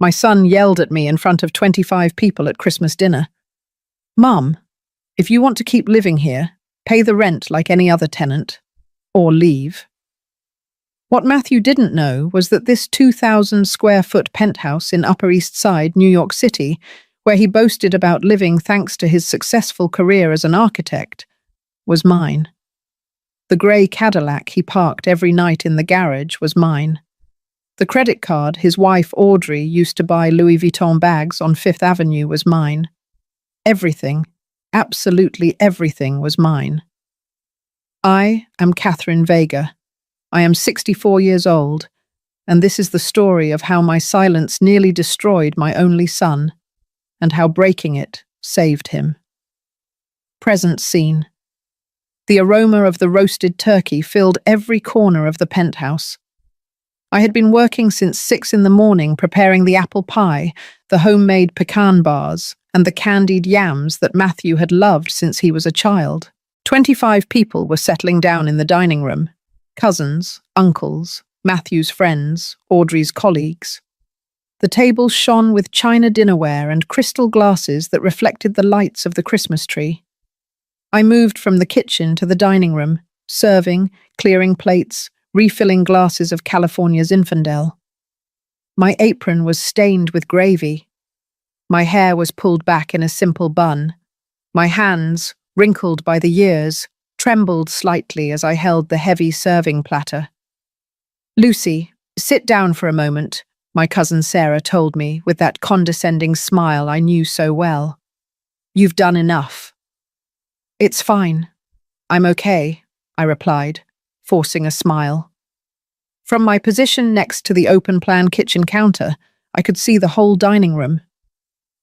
My son yelled at me in front of 25 people at Christmas dinner. "Mum, if you want to keep living here, pay the rent like any other tenant, or leave." What Matthew didn't know was that this 2,000 square foot penthouse in Upper East Side, New York City, where he boasted about living thanks to his successful career as an architect, was mine. The grey Cadillac he parked every night in the garage was mine. The credit card his wife Audrey used to buy Louis Vuitton bags on Fifth Avenue was mine. Everything, absolutely everything was mine. I am Catherine Vega. I am 64 years old, and this is the story of how my silence nearly destroyed my only son, and how breaking it saved him. Present scene. The aroma of the roasted turkey filled every corner of the penthouse. I had been working since 6 in the morning preparing the apple pie, the homemade pecan bars, and the candied yams that Matthew had loved since he was a child. 25 people were settling down in the dining room. Cousins, uncles, Matthew's friends, Audrey's colleagues. The table shone with china dinnerware and crystal glasses that reflected the lights of the Christmas tree. I moved from the kitchen to the dining room, serving, clearing plates, refilling glasses of California's Infidel. My apron was stained with gravy. My hair was pulled back in a simple bun. My hands, wrinkled by the years, trembled slightly as I held the heavy serving platter. "Lucy, sit down for a moment," my cousin Sarah told me with that condescending smile I knew so well. "You've done enough." "It's fine. I'm okay," I replied, forcing a smile. From my position next to the open-plan kitchen counter, I could see the whole dining room.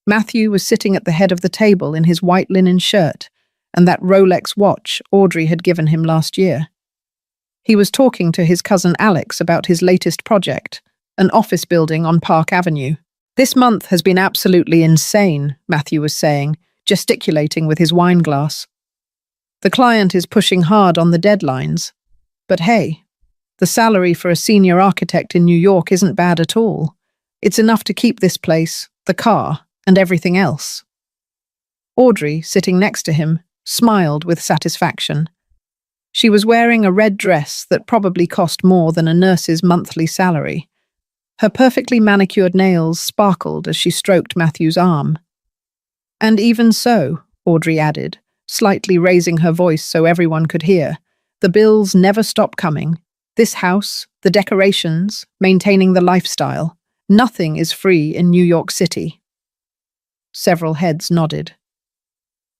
Matthew was sitting at the head of the table in his white linen shirt and that Rolex watch Audrey had given him last year. He was talking to his cousin Alex about his latest project, an office building on Park Avenue. "This month has been absolutely insane," Matthew was saying, gesticulating with his wine glass. "The client is pushing hard on the deadlines. But hey, the salary for a senior architect in New York isn't bad at all. It's enough to keep this place, the car, and everything else." Audrey, sitting next to him, smiled with satisfaction. She was wearing a red dress that probably cost more than a nurse's monthly salary. Her perfectly manicured nails sparkled as she stroked Matthew's arm. "And even so," Audrey added, slightly raising her voice so everyone could hear, "the bills never stop coming. This house, the decorations, maintaining the lifestyle, nothing is free in New York City." Several heads nodded.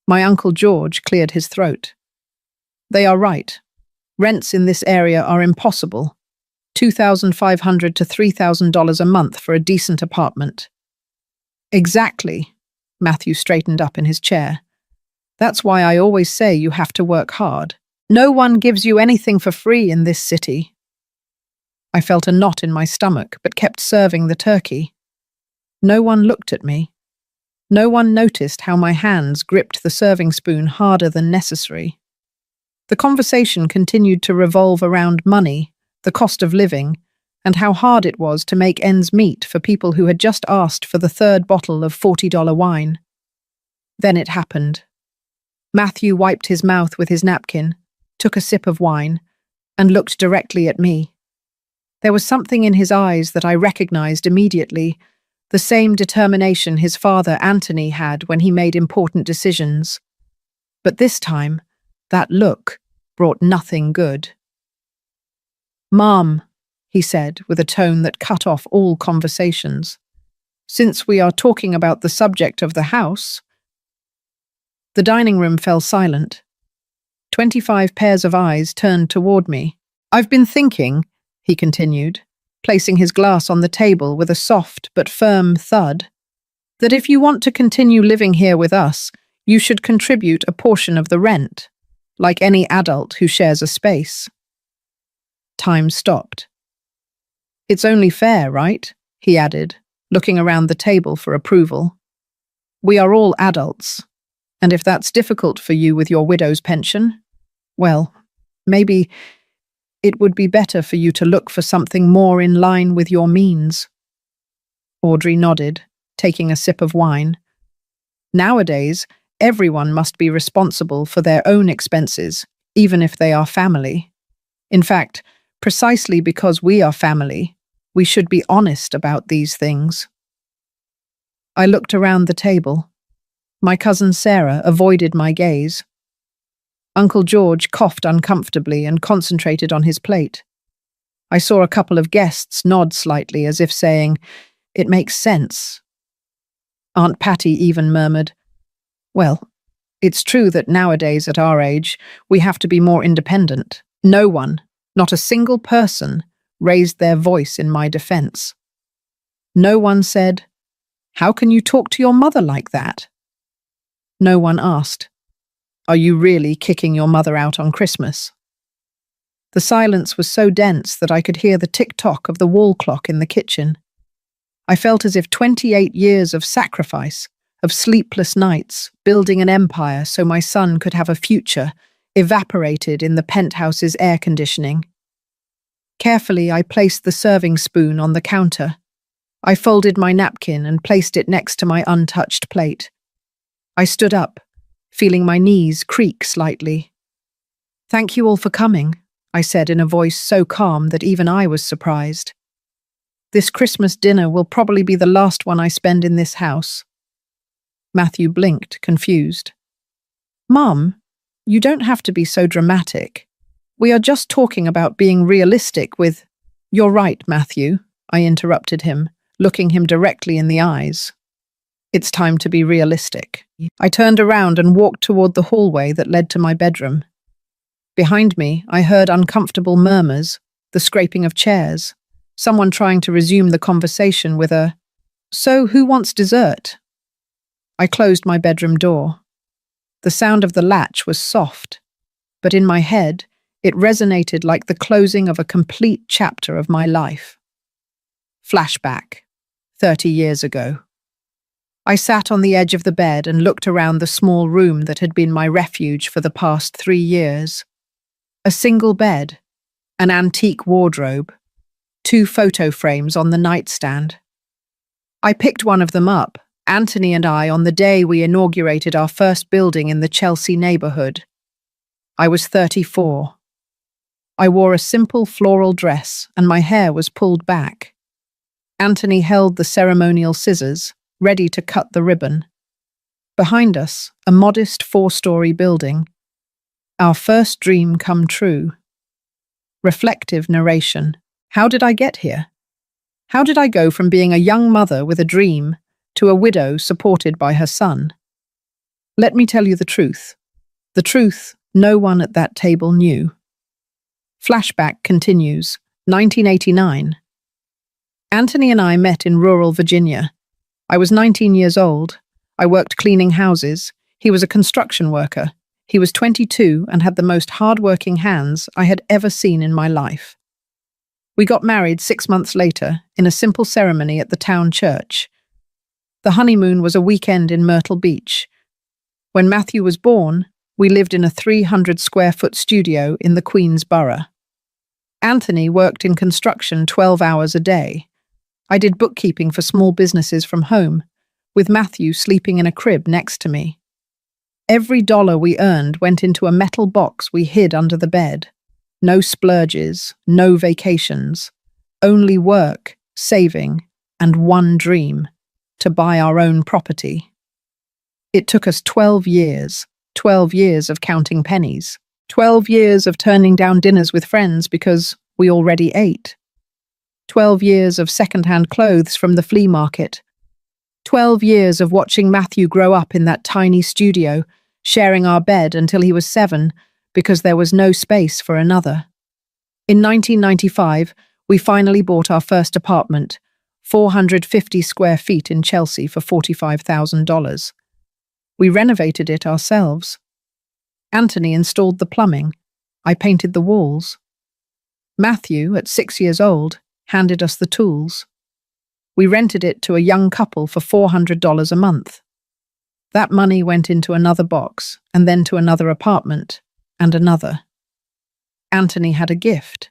My Uncle George cleared his throat. "They are right. Rents in this area are impossible. $2,500 to $3,000 a month for a decent apartment." "Exactly," Matthew straightened up in his chair. "That's why I always say you have to work hard. No one gives you anything for free in this city." I felt a knot in my stomach, but kept serving the turkey. No one looked at me. No one noticed how my hands gripped the serving spoon harder than necessary. The conversation continued to revolve around money, the cost of living, and how hard it was to make ends meet for people who had just asked for the third bottle of $40 wine. Then it happened. Matthew wiped his mouth with his napkin, took a sip of wine, and looked directly at me. There was something in his eyes that I recognized immediately, the same determination his father Anthony had when he made important decisions. But this time, that look brought nothing good. "Mom," he said with a tone that cut off all conversations, "since we are talking about the subject of the house—" The dining room fell silent. 25 pairs of eyes turned toward me. "I've been thinking," he continued, placing his glass on the table with a soft but firm thud, "that if you want to continue living here with us, you should contribute a portion of the rent, like any adult who shares a space." Time stopped. "It's only fair, right?" he added, looking around the table for approval. "We are all adults, and if that's difficult for you with your widow's pension, well, maybe it would be better for you to look for something more in line with your means." Audrey nodded, taking a sip of wine. Nowadays, everyone must be responsible for their own expenses, even if they are family. In fact, precisely because we are family, we should be honest about these things. I looked around the table. My cousin Sarah avoided my gaze. Uncle George coughed uncomfortably and concentrated on his plate. I saw a couple of guests nod slightly as if saying, "It makes sense." Aunt Patty even murmured, "Well, it's true that nowadays at our age, we have to be more independent." No one, not a single person, raised their voice in my defense. No one said, "How can you talk to your mother like that?" No one asked, "Are you really kicking your mother out on Christmas?" The silence was so dense that I could hear the tick-tock of the wall clock in the kitchen. I felt as if 28 years of sacrifice, of sleepless nights, building an empire so my son could have a future, evaporated in the penthouse's air conditioning. Carefully, I placed the serving spoon on the counter. I folded my napkin and placed it next to my untouched plate. I stood up, feeling my knees creak slightly. "Thank you all for coming," I said in a voice so calm that even I was surprised. "This Christmas dinner will probably be the last one I spend in this house." Matthew blinked, confused. "Mum, you don't have to be so dramatic. We are just talking about being realistic with—" "You're right, Matthew," I interrupted him, looking him directly in the eyes. "It's time to be realistic." I turned around and walked toward the hallway that led to my bedroom. Behind me, I heard uncomfortable murmurs, the scraping of chairs, someone trying to resume the conversation with a, "So who wants dessert?" I closed my bedroom door. The sound of the latch was soft, but in my head, it resonated like the closing of a complete chapter of my life. Flashback, 30 years ago. I sat on the edge of the bed and looked around the small room that had been my refuge for the past 3 years. A single bed, an antique wardrobe, 2 photo frames on the nightstand. I picked one of them up, Anthony and I, on the day we inaugurated our first building in the Chelsea neighborhood. I was 34. I wore a simple floral dress and my hair was pulled back. Anthony held the ceremonial scissors, ready to cut the ribbon. Behind us, a modest 4-story building. Our first dream come true. Reflective narration. How did I get here? How did I go from being a young mother with a dream to a widow supported by her son? Let me tell you the truth. The truth no one at that table knew. Flashback continues, 1989. Anthony and I met in rural Virginia. I was 19 years old. I worked cleaning houses. He was a construction worker. He was 22 and had the most hard-working hands I had ever seen in my life. We got married 6 months later in a simple ceremony at the town church. The honeymoon was a weekend in Myrtle Beach. When Matthew was born, we lived in a 300-square-foot studio in the Queens borough. Anthony worked in construction 12 hours a day. I did bookkeeping for small businesses from home, with Matthew sleeping in a crib next to me. Every dollar we earned went into a metal box we hid under the bed. No splurges, no vacations, only work, saving, and one dream, to buy our own property. It took us 12 years of counting pennies, 12 years of turning down dinners with friends because we already ate, 12 years of second-hand clothes from the flea market, 12 years of watching Matthew grow up in that tiny studio, sharing our bed until he was 7 because there was no space for another. In 1995, we finally bought our first apartment, 450 square feet in Chelsea for $45,000. We renovated it ourselves. Anthony installed the plumbing. I painted the walls. Matthew, at 6 years old, handed us the tools. We rented it to a young couple for $400 a month. That money went into another box, and then to another apartment, and another. Anthony had a gift.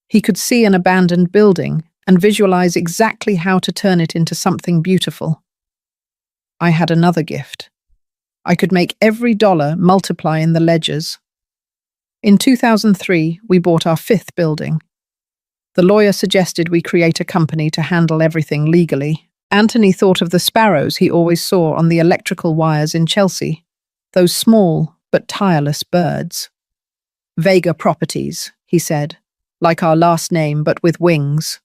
He could see an abandoned building and visualize exactly how to turn it into something beautiful. I had another gift. I could make every dollar multiply in the ledgers. In 2003, we bought our fifth building. The lawyer suggested we create a company to handle everything legally. Anthony thought of the sparrows he always saw on the electrical wires in Chelsea, those small but tireless birds. Vega Properties, he said, like our last name but with wings.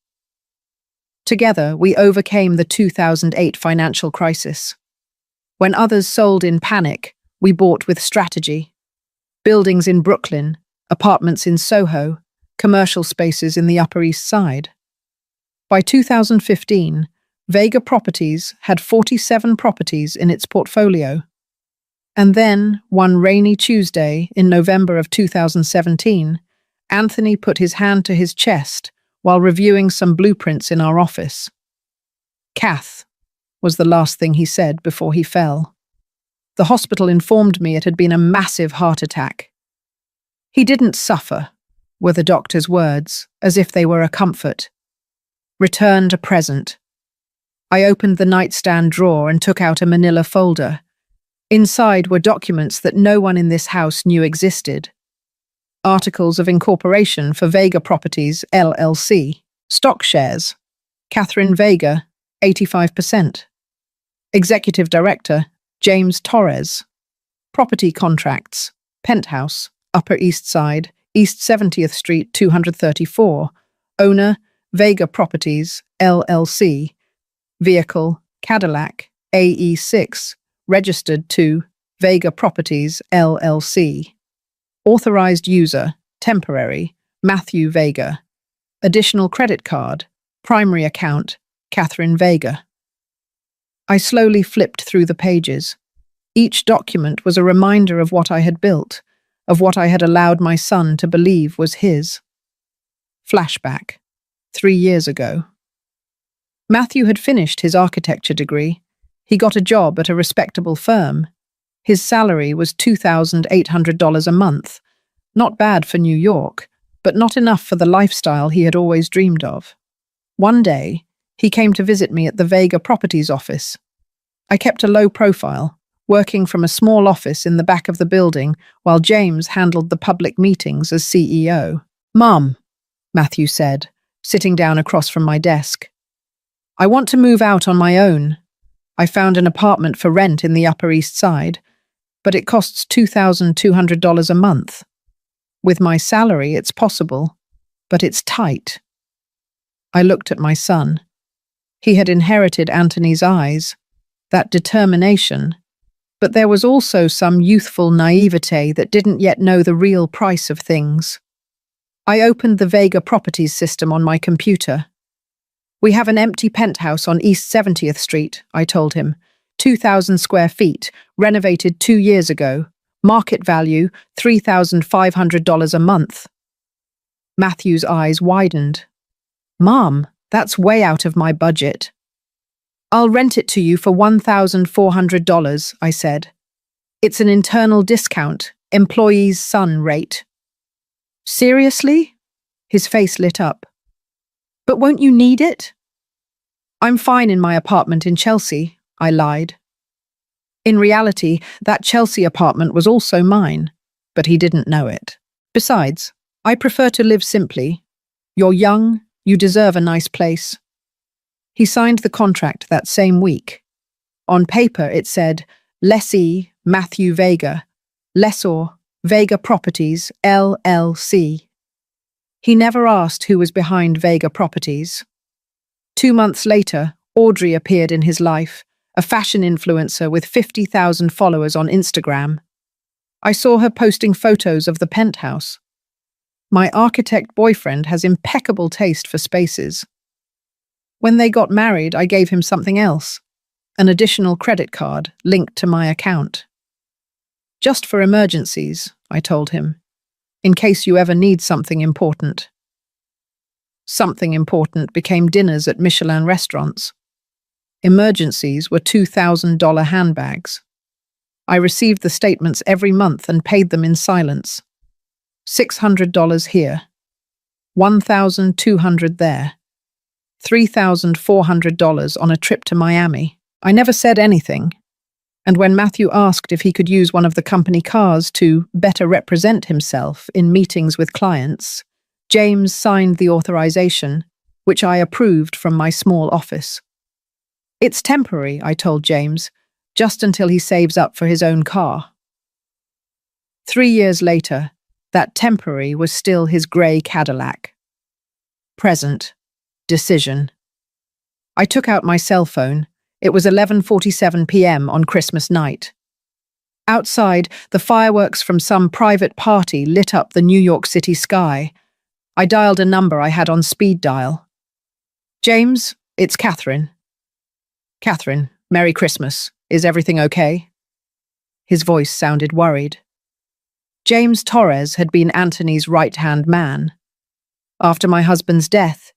Together, we overcame the 2008 financial crisis. When others sold in panic, we bought with strategy. Buildings in Brooklyn, apartments in Soho, commercial spaces in the Upper East Side. By 2015, Vega Properties had 47 properties in its portfolio. And then, one rainy Tuesday in November of 2017, Anthony put his hand to his chest while reviewing some blueprints in our office. "Kath," was the last thing he said before he fell. The hospital informed me it had been a massive heart attack. "He didn't suffer," were the doctor's words, as if they were a comfort. "Return to present." I opened the nightstand drawer and took out a manila folder. Inside were documents that no one in this house knew existed. Articles of incorporation for Vega Properties, LLC. Stock shares. Catherine Vega, 85%. Executive Director, James Torres. Property contracts. Penthouse, Upper East Side, East 70th Street, 234. Owner, Vega Properties, LLC. Vehicle, Cadillac, AE6. Registered to Vega Properties, LLC. Authorized user, temporary, Matthew Vega. Additional credit card, primary account, Catherine Vega. I slowly flipped through the pages. Each document was a reminder of what I had built, of what I had allowed my son to believe was his. Flashback. 3 years ago. Matthew had finished his architecture degree. He got a job at a respectable firm. His salary was $2,800 a month. Not bad for New York, but not enough for the lifestyle he had always dreamed of. One day, he came to visit me at the Vega Properties office. I kept a low profile, working from a small office in the back of the building while James handled the public meetings as CEO. "Mom," Matthew said, sitting down across from my desk. "I want to move out on my own. I found an apartment for rent in the Upper East Side, but it costs $2,200 a month. With my salary, it's possible, but it's tight." I looked at my son. He had inherited Anthony's eyes, that determination, but there was also some youthful naivete that didn't yet know the real price of things. I opened the Vega Properties system on my computer. "We have an empty penthouse on East 70th Street, I told him. 2,000 square feet, renovated 2 years ago. Market value, $3,500 a month. Matthew's eyes widened. "Mom, that's way out of my budget." "I'll rent it to you for $1,400, I said. "It's an internal discount, employee's son rate." "Seriously?" His face lit up. "But won't you need it?" "I'm fine in my apartment in Chelsea," I lied. In reality, that Chelsea apartment was also mine, but he didn't know it. "Besides, I prefer to live simply. You're young, you deserve a nice place." He signed the contract that same week. On paper it said, "Lessee Matthew Vega, lessor Vega Properties, LLC." He never asked who was behind Vega Properties. 2 months later, Audrey appeared in his life, a fashion influencer with 50,000 followers on Instagram. I saw her posting photos of the penthouse. My architect boyfriend has impeccable taste for spaces. When they got married, I gave him something else, an additional credit card linked to my account. "Just for emergencies," I told him, "in case you ever need something important." Something important became dinners at Michelin restaurants. Emergencies were $2,000 handbags. I received the statements every month and paid them in silence. $600 here, $1,200 there. $3,400 on a trip to Miami. I never said anything, and when Matthew asked if he could use one of the company cars to better represent himself in meetings with clients, James signed the authorization, which I approved from my small office. It's temporary, I told James, just until he saves up for his own car. 3 years later, that temporary was still his grey Cadillac. Present. Decision. I took out my cell phone. It was 11:47 p.m. on Christmas night. Outside, the fireworks from some private party lit up the New York City sky. I dialed a number I had on speed dial. James, it's Catherine. Catherine, Merry Christmas. Is everything okay? His voice sounded worried. James Torres had been Anthony's right-hand man. After my husband's death,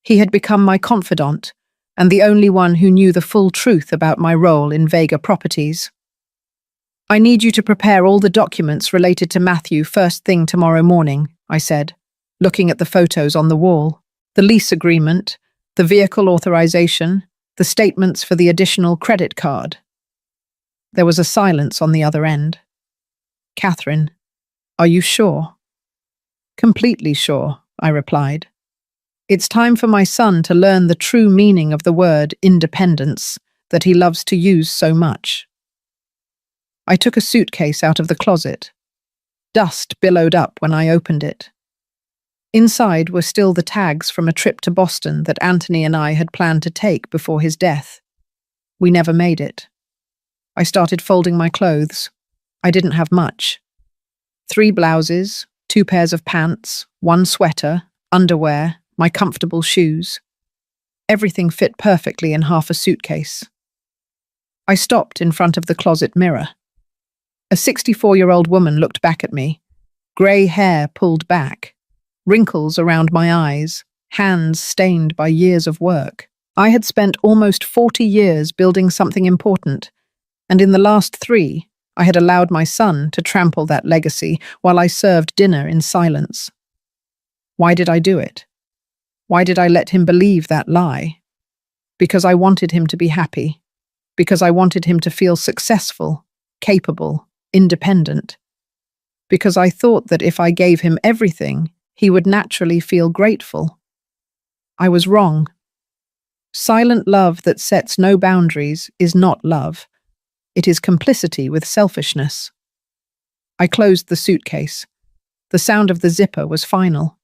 he had become my confidant and the only one who knew the full truth about my role in Vega Properties. I need you to prepare all the documents related to Matthew first thing tomorrow morning, I said, looking at the photos on the wall, the lease agreement, the vehicle authorization, the statements for the additional credit card. There was a silence on the other end. Catherine, are you sure? Completely sure, I replied. It's time for my son to learn the true meaning of the word independence that he loves to use so much. I took a suitcase out of the closet. Dust billowed up when I opened it. Inside were still the tags from a trip to Boston that Anthony and I had planned to take before his death. We never made it. I started folding my clothes. I didn't have much. 3 blouses, 2 pairs of pants, 1 sweater, underwear, my comfortable shoes. Everything fit perfectly in half a suitcase. I stopped in front of the closet mirror. A 64-year-old woman looked back at me, grey hair pulled back, wrinkles around my eyes, hands stained by years of work. I had spent almost 40 years building something important, and in the last 3, I had allowed my son to trample that legacy while I served dinner in silence. Why did I do it? Why did I let him believe that lie? Because I wanted him to be happy. Because I wanted him to feel successful, capable, independent. Because I thought that if I gave him everything, he would naturally feel grateful. I was wrong. Silent love that sets no boundaries is not love. It is complicity with selfishness. I closed the suitcase. The sound of the zipper was final.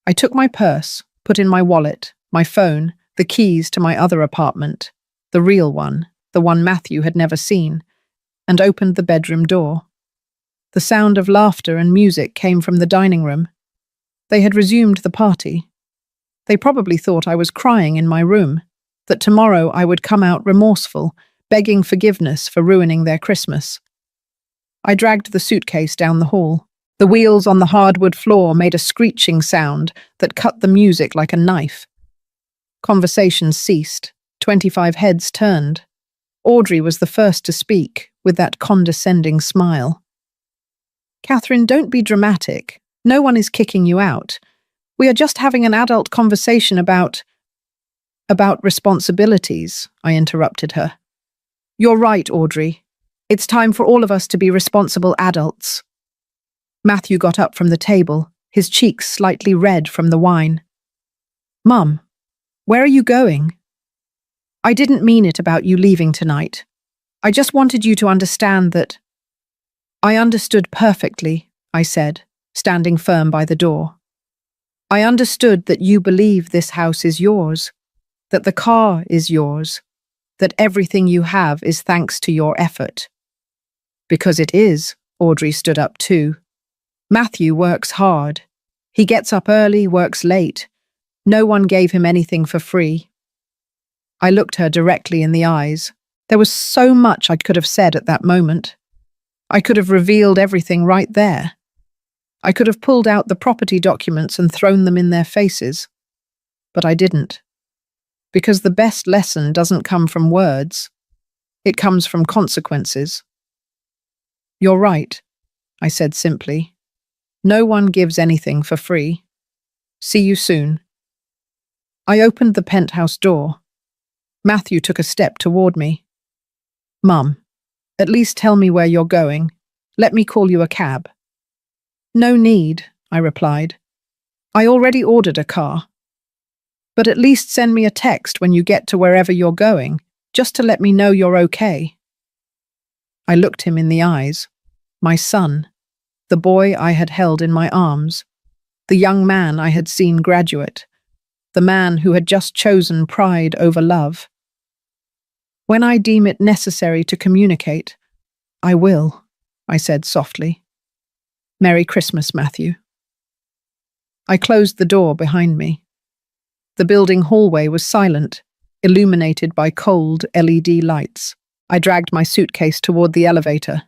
I took my purse, put in my wallet, my phone, the keys to my other apartment, the real one, the one Matthew had never seen, and opened the bedroom door. The sound of laughter and music came from the dining room. They had resumed the party. They probably thought I was crying in my room, that tomorrow I would come out remorseful, begging forgiveness for ruining their Christmas. I dragged the suitcase down the hall. The wheels on the hardwood floor made a screeching sound that cut the music like a knife. Conversations ceased. 25 heads turned. Audrey was the first to speak, with that condescending smile. Catherine, don't be dramatic. No one is kicking you out. We are just having an adult conversation about responsibilities, I interrupted her. You're right, Audrey. It's time for all of us to be responsible adults. Matthew got up from the table, his cheeks slightly red from the wine. Mum, where are you going? I didn't mean it about you leaving tonight. I just wanted you to understand that. I understood perfectly, I said, standing firm by the door. I understood that you believe this house is yours, that the car is yours, that everything you have is thanks to your effort. Because it is, Audrey stood up too. Matthew works hard. He gets up early, works late. No one gave him anything for free. I looked her directly in the eyes. There was so much I could have said at that moment. I could have revealed everything right there. I could have pulled out the property documents and thrown them in their faces. But I didn't. Because the best lesson doesn't come from words. It comes from consequences. You're right, I said simply. No one gives anything for free. See you soon. I opened the penthouse door. Matthew took a step toward me. Mum, at least tell me where you're going. Let me call you a cab. No need, I replied. I already ordered a car. But at least send me a text when you get to wherever you're going, just to let me know you're okay. I looked him in the eyes. My son, the boy I had held in my arms, the young man I had seen graduate, the man who had just chosen pride over love. When I deem it necessary to communicate, I will, I said softly. Merry Christmas, Matthew. I closed the door behind me. The building hallway was silent, illuminated by cold LED lights. I dragged my suitcase toward the elevator.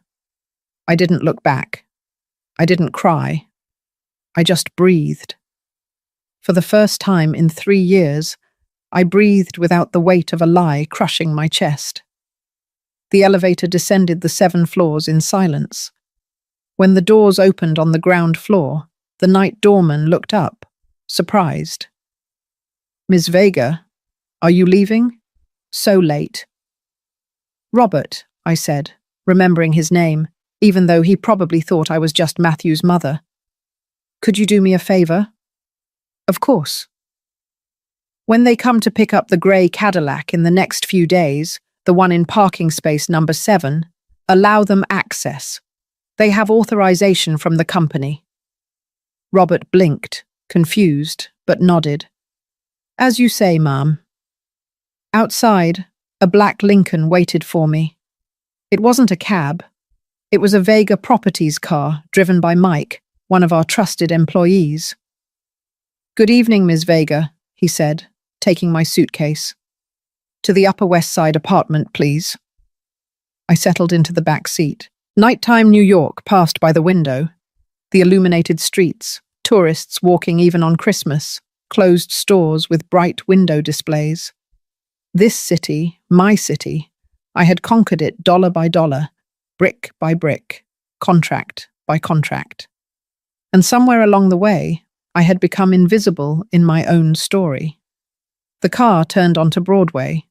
I didn't look back. I didn't cry. I just breathed. For the first time in 3 years, I breathed without the weight of a lie crushing my chest. The elevator descended the 7 floors in silence. When the doors opened on the ground floor, the night doorman looked up, surprised. Miss Vega, are you leaving? So late. Robert, I said, remembering his name, even though he probably thought I was just Matthew's mother. Could you do me a favor? Of course. When they come to pick up the grey Cadillac in the next few days, the one in parking space number 7, allow them access. They have authorization from the company. Robert blinked, confused, but nodded. As you say, ma'am. Outside, a black Lincoln waited for me. It wasn't a cab. It was a Vega Properties car driven by Mike, one of our trusted employees. Good evening, Ms. Vega, he said, taking my suitcase. To the Upper West Side apartment, please. I settled into the back seat. Nighttime New York passed by the window. The illuminated streets, tourists walking even on Christmas, closed stores with bright window displays. This city, my city, I had conquered it dollar by dollar, brick by brick, contract by contract. And somewhere along the way, I had become invisible in my own story. The car turned onto Broadway.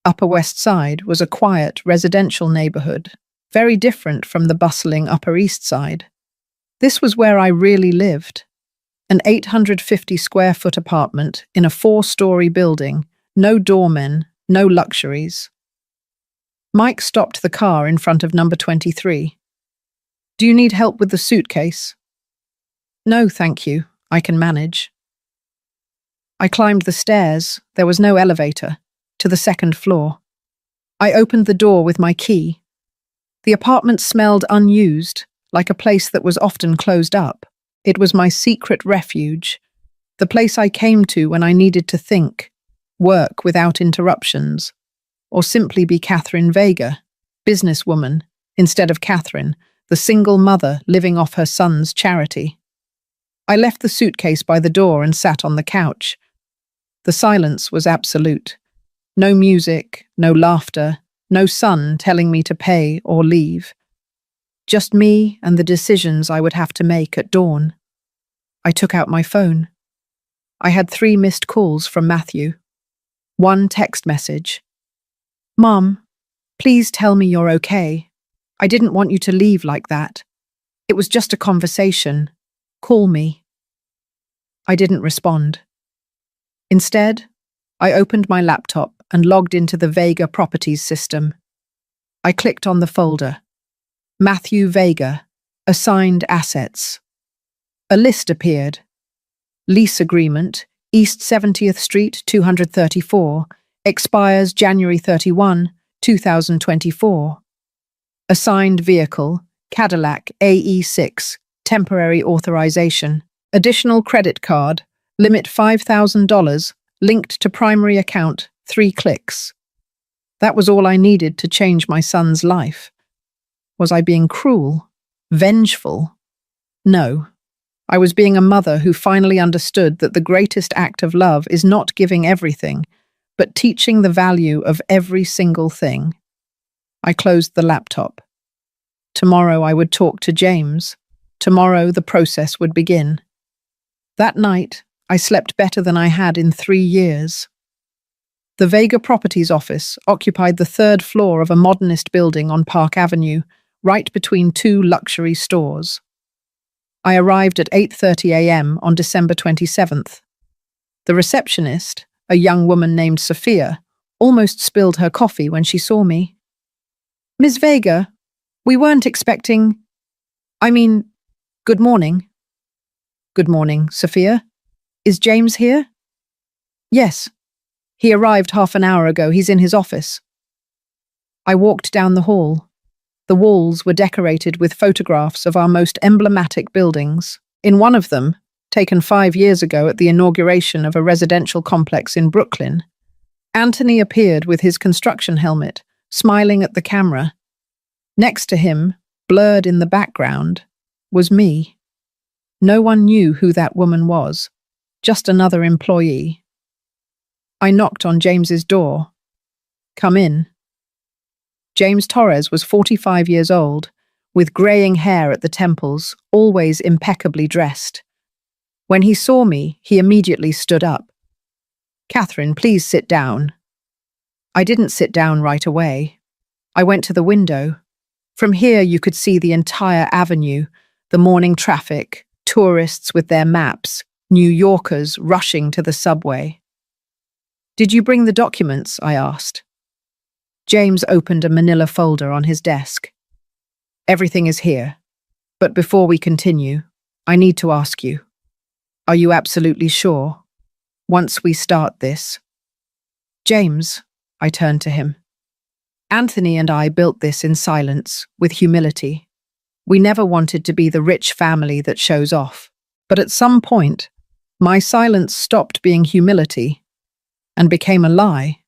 Upper West Side was a quiet residential neighborhood, very different from the bustling Upper East Side. This was where I really lived. An 850-square-foot apartment in a 4-story building, no doormen, no luxuries. Mike stopped the car in front of number 23. Do you need help with the suitcase? No, thank you. I can manage. I climbed the stairs, there was no elevator, to the 2nd floor. I opened the door with my key. The apartment smelled unused, like a place that was often closed up. It was my secret refuge, the place I came to when I needed to think, work without interruptions, or simply be Catherine Vega, businesswoman, instead of Catherine, the single mother living off her son's charity. I left the suitcase by the door and sat on the couch. The silence was absolute. No music, no laughter, no son telling me to pay or leave. Just me and the decisions I would have to make at dawn. I took out my phone. I had 3 missed calls from Matthew. 1 text message. Mom, please tell me you're okay. I didn't want you to leave like that. It was just a conversation. Call me. I didn't respond. Instead, I opened my laptop and logged into the Vega Properties system. I clicked on the folder. Matthew Vega, assigned assets. A list appeared. Lease agreement, East 70th Street, 234, expires January 31, 2024. Assigned vehicle, Cadillac AE6, temporary authorization. Additional credit card, limit $5,000, linked to primary account, 3 clicks. That was all I needed to change my son's life. Was I being cruel? Vengeful? No. I was being a mother who finally understood that the greatest act of love is not giving everything, but teaching the value of every single thing. I closed the laptop. Tomorrow I would talk to James. Tomorrow the process would begin. That night, I slept better than I had in 3 years. The Vega Properties office occupied the third floor of a modernist building on Park Avenue, right between two luxury stores. I arrived at 8:30 a.m. on December 27th. The receptionist, a young woman named Sophia, almost spilled her coffee when she saw me. "Ms. Vega, we weren't expecting... good morning." "Good morning, Sophia. Is James here?" "Yes. He arrived half an hour ago. He's in his office." I walked down the hall. The walls were decorated with photographs of our most emblematic buildings. In one of them, taken 5 years ago at the inauguration of a residential complex in Brooklyn, Anthony appeared with his construction helmet, smiling at the camera. Next to him, blurred in the background, was me. No one knew who that woman was, just another employee. I knocked on James's door. "Come in." James Torres was 45 years old, with greying hair at the temples, always impeccably dressed. When he saw me, he immediately stood up. "Catherine, please sit down." I didn't sit down right away. I went to the window. From here you could see the entire avenue, the morning traffic, tourists with their maps, New Yorkers rushing to the subway. "Did you bring the documents?" I asked. James opened a manila folder on his desk. "Everything is here. But before we continue, I need to ask you, are you absolutely sure? Once we start this..." "James," I turned to him. "Anthony and I built this in silence, with humility. We never wanted to be the rich family that shows off. But at some point, my silence stopped being humility and became a lie.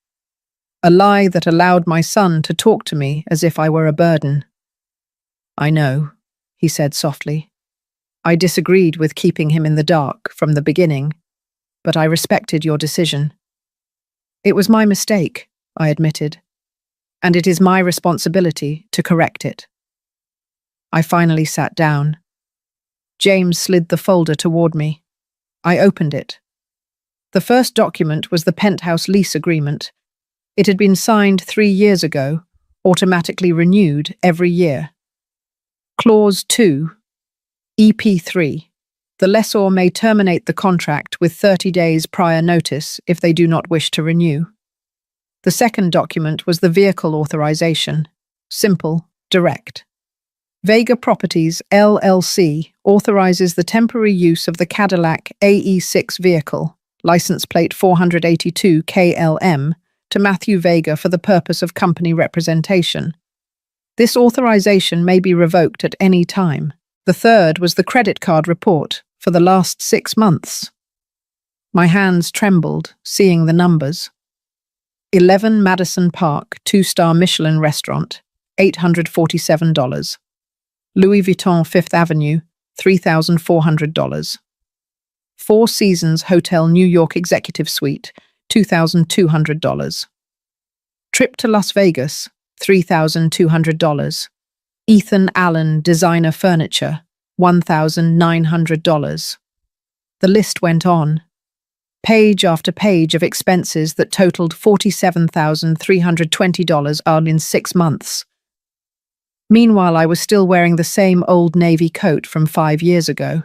A lie that allowed my son to talk to me as if I were a burden." "I know," he said softly. "I disagreed with keeping him in the dark from the beginning, but I respected your decision." "It was my mistake," I admitted, "and it is my responsibility to correct it." I finally sat down. James slid the folder toward me. I opened it. The first document was the penthouse lease agreement. It had been signed 3 years ago, automatically renewed every year. Clause 2, EP3. The lessor may terminate the contract with 30 days prior notice if they do not wish to renew. The second document was the vehicle authorization. Simple, direct. Vega Properties, LLC, authorizes the temporary use of the Cadillac AE6 vehicle, license plate 482 KLM, to Matthew Vega for the purpose of company representation. This authorization may be revoked at any time. The third was the credit card report for the last 6 months. My hands trembled, seeing the numbers. 11 Madison Park, 2-star Michelin restaurant, $847. Louis Vuitton 5th Avenue, $3,400. Four Seasons Hotel New York Executive Suite, $2,200. Trip to Las Vegas, $3,200. Ethan Allen Designer Furniture, $1,900. The list went on. Page after page of expenses that totaled $47,320 all in 6 months. Meanwhile, I was still wearing the same old navy coat from 5 years ago.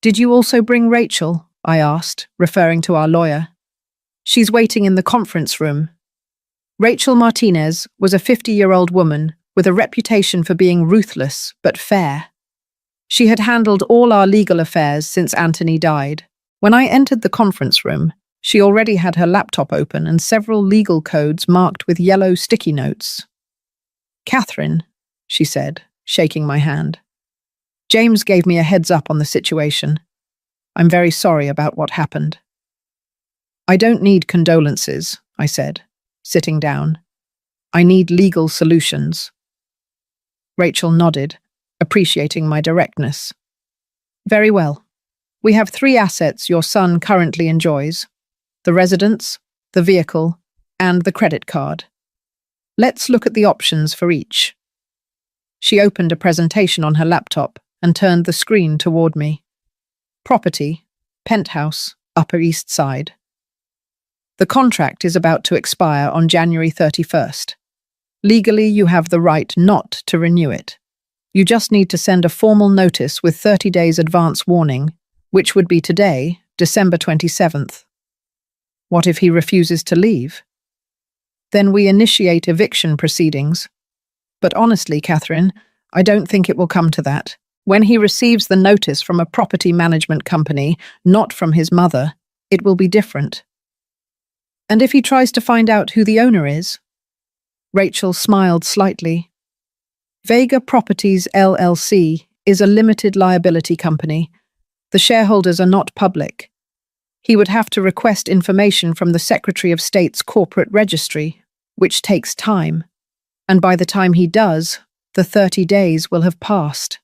"Did you also bring Rachel?" I asked, referring to our lawyer. "She's waiting in the conference room." Rachel Martinez was a 50-year-old woman with a reputation for being ruthless but fair. She had handled all our legal affairs since Anthony died. When I entered the conference room, she already had her laptop open and several legal codes marked with yellow sticky notes. "Catherine," she said, shaking my hand. "James gave me a heads up on the situation. I'm very sorry about what happened." "I don't need condolences," I said, sitting down. "I need legal solutions." Rachel nodded, appreciating my directness. "Very well. We have 3 assets your son currently enjoys: the residence, the vehicle, and the credit card. Let's look at the options for each." She opened a presentation on her laptop and turned the screen toward me. "Property, Penthouse, Upper East Side. The contract is about to expire on January 31st. Legally, you have the right not to renew it. You just need to send a formal notice with 30 days advance warning, which would be today, December 27th. What if he refuses to leave? Then we initiate eviction proceedings. But honestly, Catherine, I don't think it will come to that. When he receives the notice from a property management company, not from his mother, it will be different. And if he tries to find out who the owner is? Rachel smiled slightly. Vega Properties LLC is a limited liability company. The shareholders are not public. He would have to request information from the Secretary of State's corporate registry, which takes time. And by the time he does, the 30 days will have passed.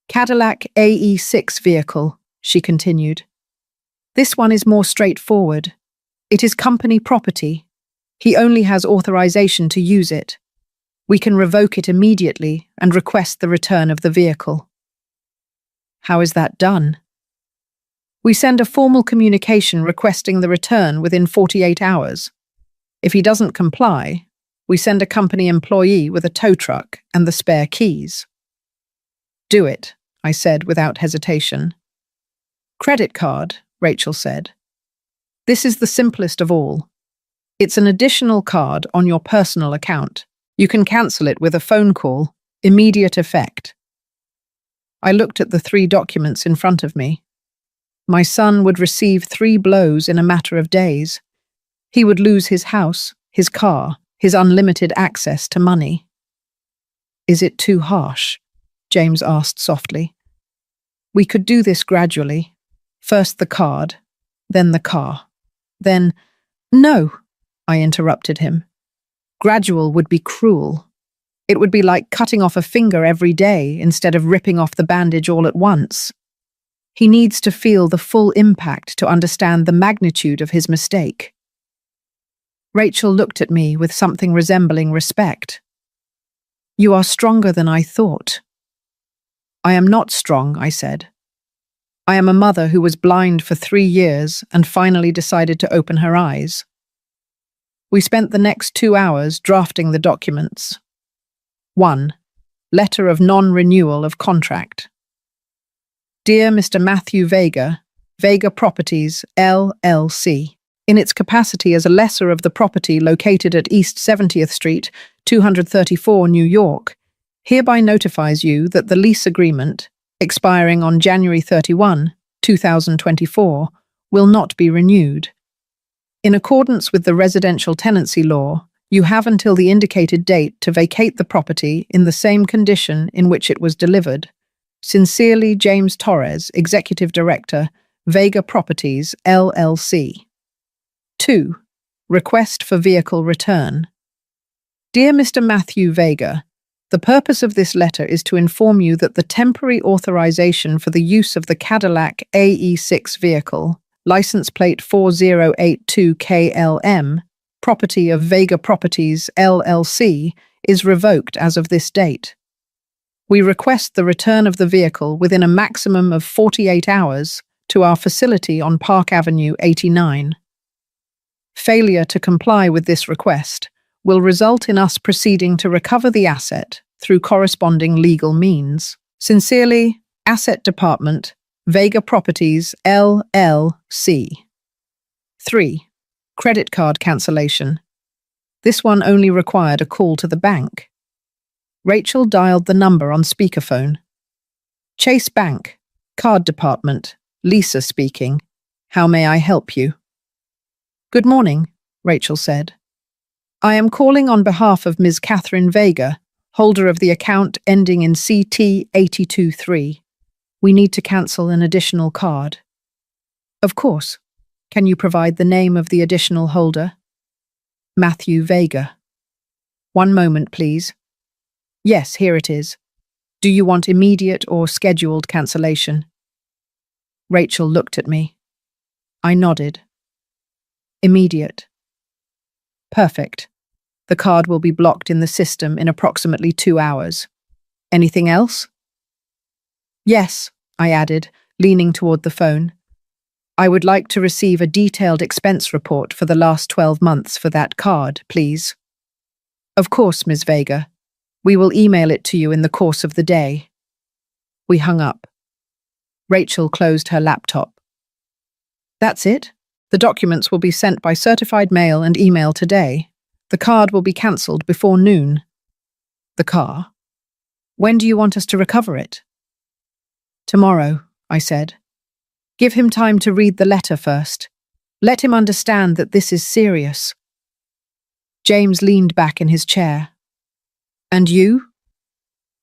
Cadillac AE6 vehicle, she continued. This one is more straightforward. It is company property. He only has authorization to use it. We can revoke it immediately and request the return of the vehicle. How is that done? We send a formal communication requesting the return within 48 hours. If he doesn't comply, we send a company employee with a tow truck and the spare keys. Do it, I said without hesitation. Credit card, Rachel said. This is the simplest of all. It's an additional card on your personal account. You can cancel it with a phone call, immediate effect. I looked at the 3 documents in front of me. My son would receive 3 blows in a matter of days. He would lose his house, his car, his unlimited access to money. Is it too harsh? James asked softly. We could do this gradually. First the card, then the car. Then, no, I interrupted him. Gradual would be cruel. It would be like cutting off a finger every day instead of ripping off the bandage all at once. He needs to feel the full impact to understand the magnitude of his mistake. Rachel looked at me with something resembling respect. You are stronger than I thought. I am not strong, I said. I am a mother who was blind for 3 years and finally decided to open her eyes. We spent the next 2 hours drafting the documents. 1. Letter of non-renewal of contract. Dear Mr. Matthew Vega, Vega Properties, LLC, in its capacity as a lessor of the property located at East 70th Street, 234 New York, hereby notifies you that the lease agreement, expiring on January 31, 2024, will not be renewed. In accordance with the residential tenancy law, you have until the indicated date to vacate the property in the same condition in which it was delivered. Sincerely, James Torres, Executive Director, Vega Properties, LLC. 2. Request for vehicle return. Dear Mr. Matthew Vega, the purpose of this letter is to inform you that the temporary authorization for the use of the Cadillac AE6 vehicle, license plate 4082KLM, property of Vega Properties, LLC, is revoked as of this date. We request the return of the vehicle within a maximum of 48 hours to our facility on Park Avenue 89. Failure to comply with this request will result in us proceeding to recover the asset through corresponding legal means. Sincerely, Asset Department, Vega Properties, LLC. 3. Credit card cancellation. This one only required a call to the bank. Rachel dialed the number on speakerphone. Chase Bank, Card Department, Lisa speaking. How may I help you? Good morning, Rachel said. I am calling on behalf of Ms. Catherine Vega, holder of the account ending in CT823. We need to cancel an additional card. Of course. Can you provide the name of the additional holder? Matthew Vega. One moment, please. Yes, here it is. Do you want immediate or scheduled cancellation? Rachel looked at me. I nodded. Immediate. Perfect. The card will be blocked in the system in approximately 2 hours. Anything else? Yes, I added, leaning toward the phone. I would like to receive a detailed expense report for the last 12 months for that card, please. Of course, Ms. Vega. We will email it to you in the course of the day. We hung up. Rachel closed her laptop. That's it? The documents will be sent by certified mail and email today. The card will be cancelled before noon. The car? When do you want us to recover it? Tomorrow, I said. Give him time to read the letter first. Let him understand that this is serious. James leaned back in his chair. And you?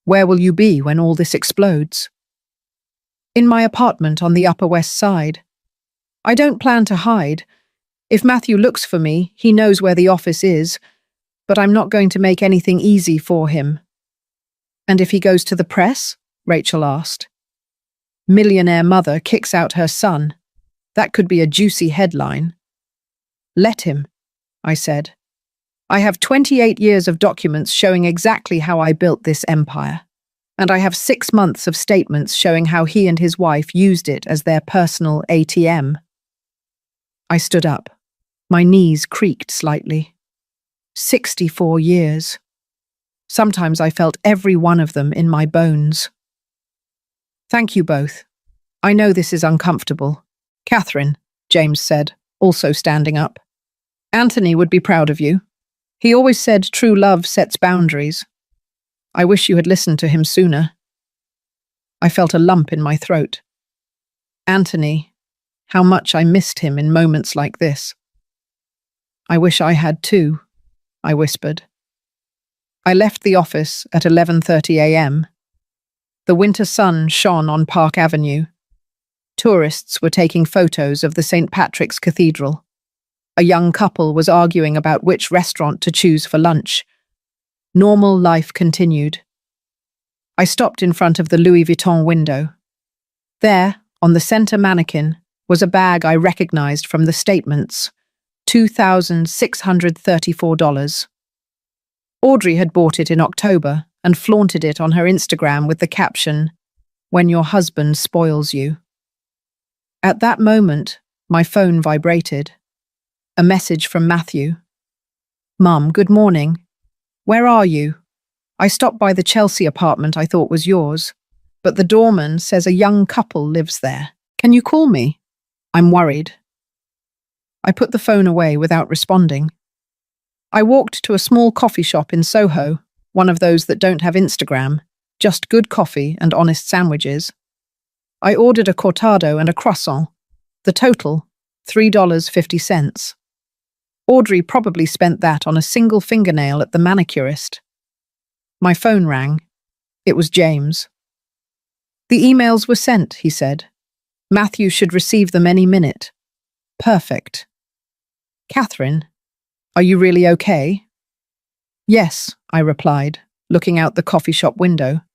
Where will you be when all this explodes? In my apartment on the Upper West Side. I don't plan to hide. If Matthew looks for me, he knows where the office is, but I'm not going to make anything easy for him. And if he goes to the press? Rachel asked. Millionaire mother kicks out her son. That could be a juicy headline. Let him, I said. I have 28 years of documents showing exactly how I built this empire, and I have 6 months of statements showing how he and his wife used it as their personal ATM. I stood up. My knees creaked slightly. 64 years. Sometimes I felt every one of them in my bones. Thank you both. I know this is uncomfortable. Catherine, James said, also standing up. Anthony would be proud of you. He always said true love sets boundaries. I wish you had listened to him sooner. I felt a lump in my throat. Anthony, how much I missed him in moments like this. I wish I had too, I whispered. I left the office at 11:30 a.m. The winter sun shone on Park Avenue. Tourists were taking photos of the St. Patrick's Cathedral. A young couple was arguing about which restaurant to choose for lunch. Normal life continued. I stopped in front of the Louis Vuitton window. There, on the center mannequin, was a bag I recognized from the statements, $2,634. Audrey had bought it in October and flaunted it on her Instagram with the caption, "When your husband spoils you." At that moment, my phone vibrated. A message from Matthew. Mum, good morning. Where are you? I stopped by the Chelsea apartment I thought was yours, but the doorman says a young couple lives there. Can you call me? I'm worried. I put the phone away without responding. I walked to a small coffee shop in Soho, one of those that don't have Instagram, just good coffee and honest sandwiches. I ordered a cortado and a croissant. The total, $3.50. Audrey probably spent that on a single fingernail at the manicurist. My phone rang. It was James. The emails were sent, he said. Matthew should receive them any minute. Perfect. Catherine, are you really okay? Yes, I replied, looking out the coffee shop window.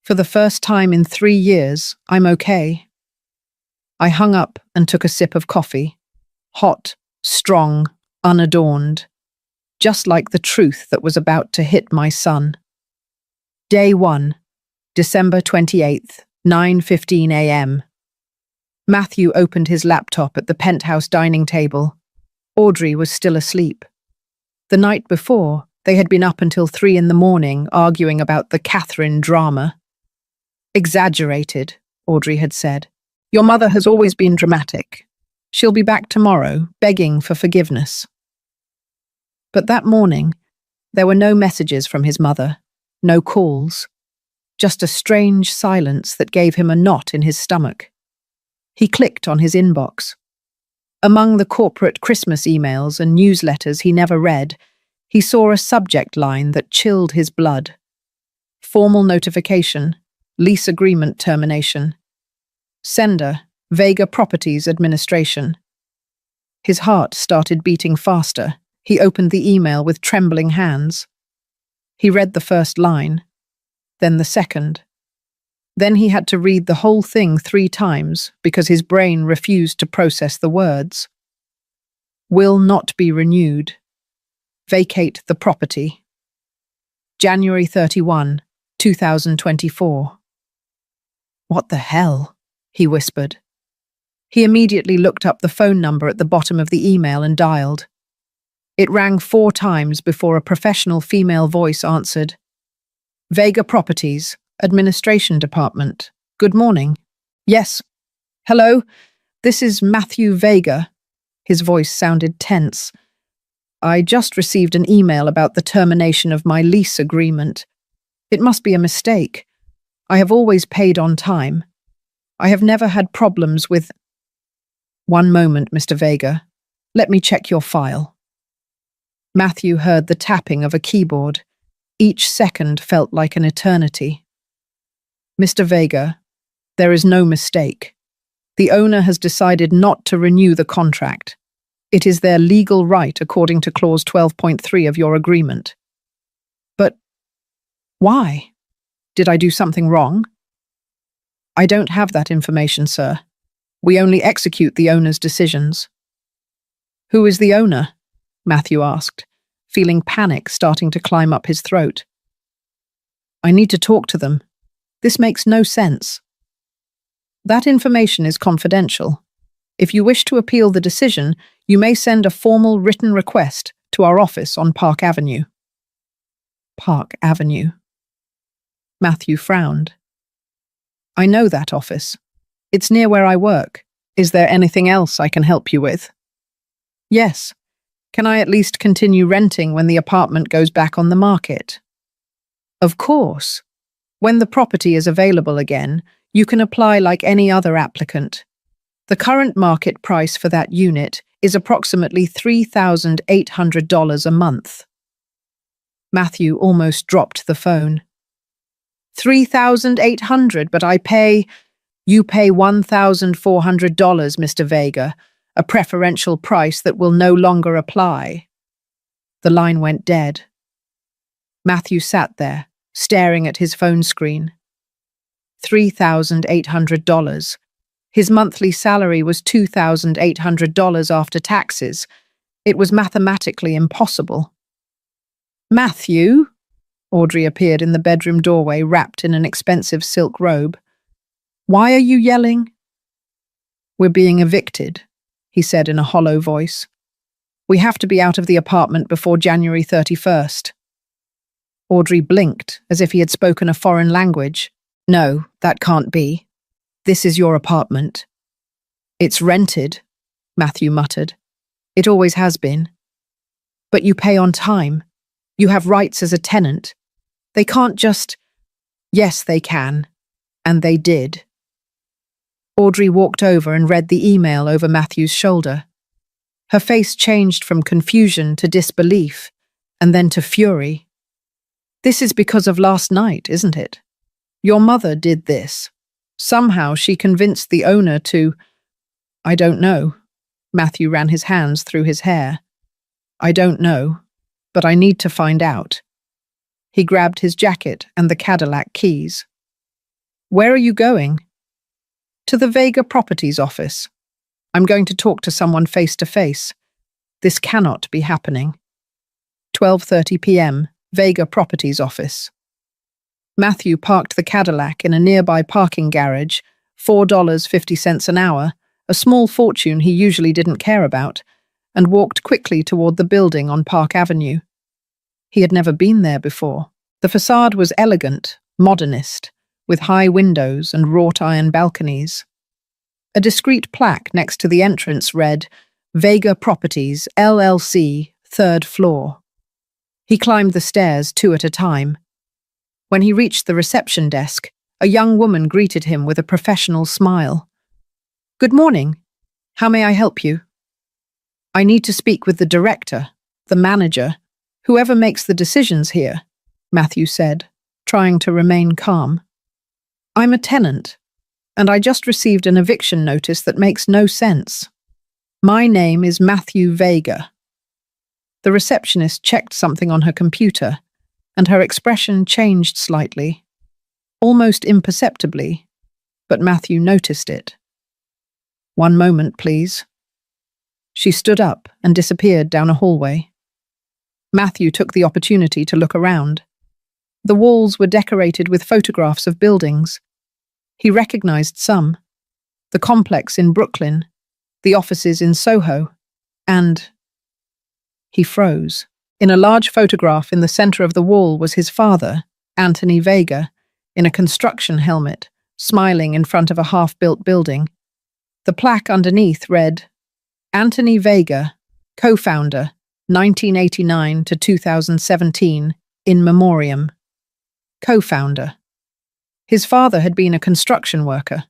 For the first time in 3 years, I'm okay. I hung up and took a sip of coffee. Hot, strong, unadorned. Just like the truth that was about to hit my son. Day 1, December 28th, 9:15 a.m. Matthew opened his laptop at the penthouse dining table. Audrey was still asleep. The night before, they had been up until 3 in the morning arguing about the Catherine drama. Exaggerated, Audrey had said. Your mother has always been dramatic. She'll be back tomorrow, begging for forgiveness. But that morning, there were no messages from his mother, no calls, just a strange silence that gave him a knot in his stomach. He clicked on his inbox. Among the corporate Christmas emails and newsletters he never read, he saw a subject line that chilled his blood. Formal notification, lease agreement termination. Sender, Vega Properties Administration. His heart started beating faster. He opened the email with trembling hands. He read the first line, then the second. Then he had to read the whole thing 3 times because his brain refused to process the words. Will not be renewed. Vacate the property. January 31, 2024. What the hell? He whispered. He immediately looked up the phone number at the bottom of the email and dialed. It rang 4 times before a professional female voice answered. Vega Properties, Administration Department. Good morning. Yes. Hello, this is Matthew Vega. His voice sounded tense. I just received an email about the termination of my lease agreement. It must be a mistake. I have always paid on time. I have never had problems with... One moment, Mr. Vega. Let me check your file. Matthew heard the tapping of a keyboard. Each second felt like an eternity. Mr. Vega, there is no mistake. The owner has decided not to renew the contract. It is their legal right according to Clause 12.3 of your agreement. But why? Did I do something wrong? I don't have that information, sir. We only execute the owner's decisions. Who is the owner? Matthew asked, feeling panic starting to climb up his throat. I need to talk to them. This makes no sense. That information is confidential. If you wish to appeal the decision, you may send a formal written request to our office on Park Avenue. Park Avenue. Matthew frowned. I know that office. It's near where I work. Is there anything else I can help you with? Yes. Can I at least continue renting when the apartment goes back on the market? Of course. When the property is available again, you can apply like any other applicant. The current market price for that unit is approximately $3,800 a month. Matthew almost dropped the phone. $3,800, but you pay $1,400, Mr. Vega, a preferential price that will no longer apply. The line went dead. Matthew sat there, staring at his phone screen. $3,800. His monthly salary was $2,800 after taxes. It was mathematically impossible. Matthew? Audrey appeared in the bedroom doorway, wrapped in an expensive silk robe. Why are you yelling? We're being evicted, he said in a hollow voice. We have to be out of the apartment before January 31st. Audrey blinked, as if he had spoken a foreign language. No, that can't be. This is your apartment. It's rented, Matthew muttered. It always has been. But you pay on time. You have rights as a tenant. They can't just... Yes, they can. And they did. Audrey walked over and read the email over Matthew's shoulder. Her face changed from confusion to disbelief, and then to fury. This is because of last night, isn't it? Your mother did this. Somehow she convinced the owner to... I don't know. Matthew ran his hands through his hair. I don't know, but I need to find out. He grabbed his jacket and the Cadillac keys. Where are you going? To the Vega Properties office. I'm going to talk to someone face to face. This cannot be happening. 12:30 p.m., Vega Properties office. Matthew parked the Cadillac in a nearby parking garage, $4.50 an hour, a small fortune he usually didn't care about, and walked quickly toward the building on Park Avenue. He had never been there before. The facade was elegant, modernist, with high windows and wrought-iron balconies. A discreet plaque next to the entrance read, Vega Properties, LLC, 3rd floor. He climbed the stairs 2 at a time. When he reached the reception desk, a young woman greeted him with a professional smile. Good morning. How may I help you? I need to speak with the director, the manager, whoever makes the decisions here, Matthew said, trying to remain calm. I'm a tenant, and I just received an eviction notice that makes no sense. My name is Matthew Vega. The receptionist checked something on her computer, and her expression changed slightly, almost imperceptibly, but Matthew noticed it. One moment, please. She stood up and disappeared down a hallway. Matthew took the opportunity to look around. The walls were decorated with photographs of buildings. He recognized some. the complex in Brooklyn, the offices in Soho, and he froze. In a large photograph in the center of the wall was his father, Anthony Vega, in a construction helmet, smiling in front of a half-built building. The plaque underneath read, Anthony Vega, co-founder, 1989 to 2017, in memoriam. Co-founder. His father had been a construction worker.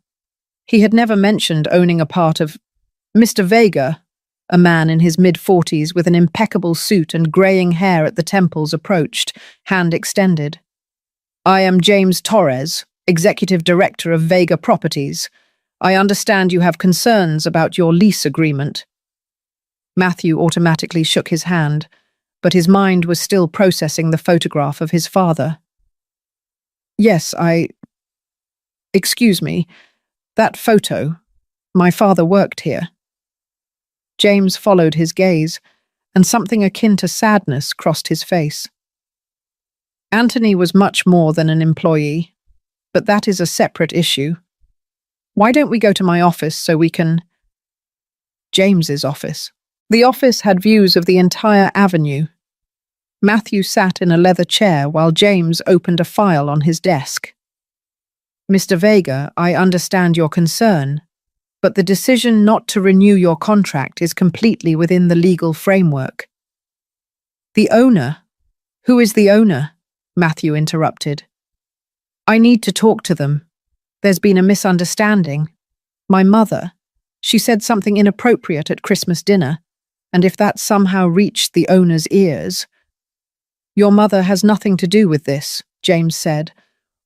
He had never mentioned owning a part of Mr. Vega, a man in his mid-40s with an impeccable suit and greying hair at the temples, approached, hand extended. I am James Torres, Executive Director of Vega Properties. I understand you have concerns about your lease agreement. Matthew automatically shook his hand, but his mind was still processing the photograph of his father. Yes, Excuse me, that photo. My father worked here. James followed his gaze, and something akin to sadness crossed his face. Anthony was much more than an employee, but that is a separate issue. Why don't we go to my office so we can… James's office. The office had views of the entire avenue. Matthew sat in a leather chair while James opened a file on his desk. Mr. Vega, I understand your concern, but the decision not to renew your contract is completely within the legal framework. The owner? Who is the owner? Matthew interrupted. I need to talk to them. There's been a misunderstanding. My mother, she said something inappropriate at Christmas dinner, and if that somehow reached the owner's ears… Your mother has nothing to do with this, James said,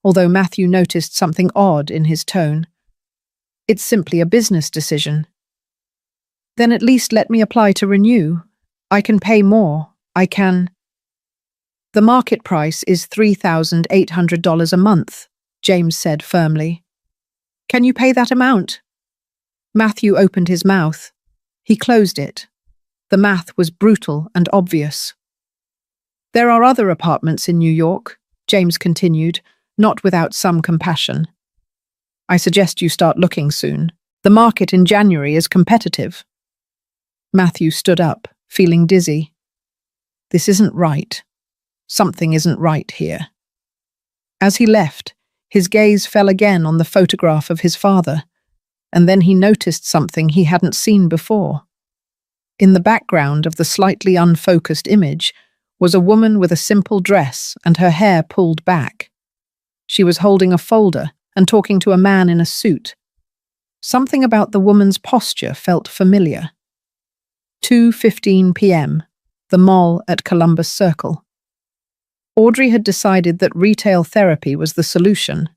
although Matthew noticed something odd in his tone. It's simply a business decision. Then at least let me apply to renew. I can pay more. I can… The market price is $3,800 a month, James said firmly. Can you pay that amount? Matthew opened his mouth. He closed it. The math was brutal and obvious. There are other apartments in New York, James continued, not without some compassion. I suggest you start looking soon. The market in January is competitive. Matthew stood up, feeling dizzy. This isn't right. Something isn't right here. As he left, his gaze fell again on the photograph of his father, and then he noticed something he hadn't seen before. In the background of the slightly unfocused image was a woman with a simple dress and her hair pulled back. She was holding a folder and talking to a man in a suit. Something about the woman's posture felt familiar. 2:15 p.m., the mall at Columbus Circle. Audrey had decided that retail therapy was the solution.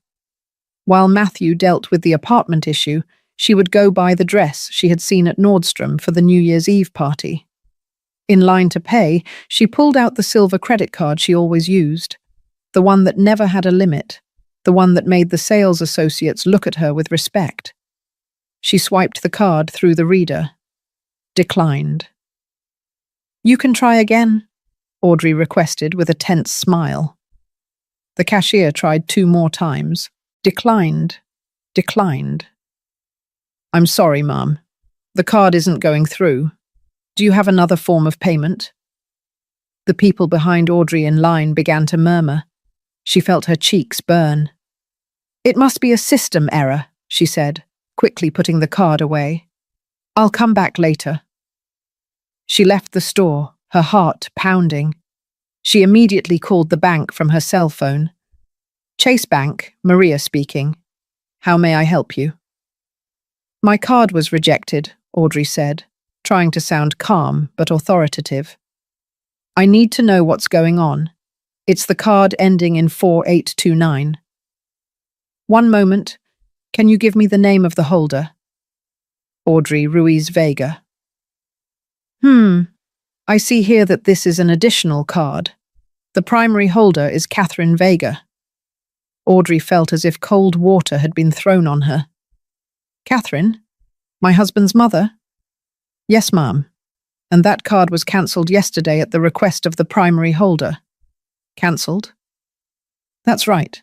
While Matthew dealt with the apartment issue, she would go buy the dress she had seen at Nordstrom for the New Year's Eve party. In line to pay, she pulled out the silver credit card she always used, the one that never had a limit, the one that made the sales associates look at her with respect. She swiped the card through the reader. Declined. You can try again, Audrey requested with a tense smile. The cashier tried 2 more times. Declined. Declined. I'm sorry, Mum. The card isn't going through. Do you have another form of payment? The people behind Audrey in line began to murmur. She felt her cheeks burn. It must be a system error, she said, quickly putting the card away. I'll come back later. She left the store, her heart pounding. She immediately called the bank from her cell phone. Chase Bank, Maria speaking. How may I help you? My card was rejected, Audrey said, trying to sound calm but authoritative. I need to know what's going on. It's the card ending in 4829. One moment. Can you give me the name of the holder? Audrey Ruiz Vega. I see here that this is an additional card. The primary holder is Catherine Vega. Audrey felt as if cold water had been thrown on her. Catherine? My husband's mother? Yes, ma'am. And that card was cancelled yesterday at the request of the primary holder. Cancelled? That's right.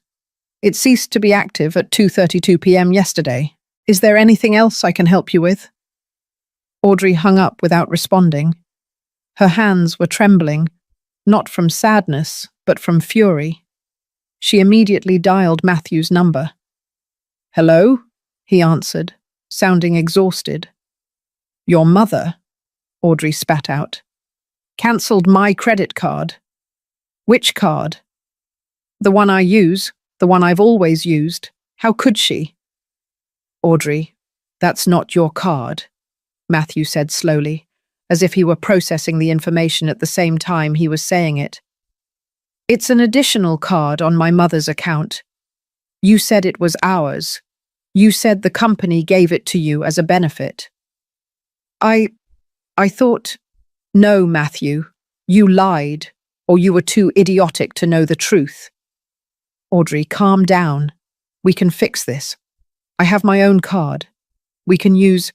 It ceased to be active at 2:32 p.m. yesterday. Is there anything else I can help you with? Audrey hung up without responding. Her hands were trembling, not from sadness, but from fury. She immediately dialed Matthew's number. "Hello?" he answered, sounding exhausted. "Your mother," Audrey spat out, "cancelled my credit card." "Which card?" "The one I use, the one I've always used. How could she?" "Audrey, that's not your card," Matthew said slowly, as if he were processing the information at the same time he was saying it. "It's an additional card on my mother's account. You said it was ours. You said the company gave it to you as a benefit." I thought, "No, Matthew, you lied, or you were too idiotic to know the truth." "Audrey, calm down. We can fix this. I have my own card. We can use—"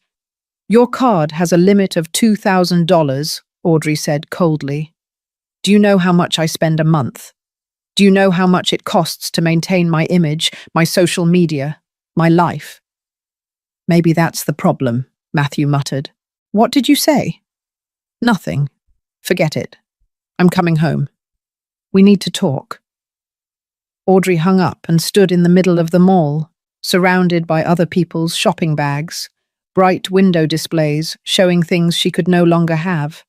"Your card has a limit of $2,000, Audrey said coldly. "Do you know how much I spend a month? Do you know how much it costs to maintain my image, my social media, my life?" "Maybe that's the problem," Matthew muttered. "What did you say?" "Nothing. Forget it. I'm coming home. We need to talk." Audrey hung up and stood in the middle of the mall, surrounded by other people's shopping bags, bright window displays showing things she could no longer have.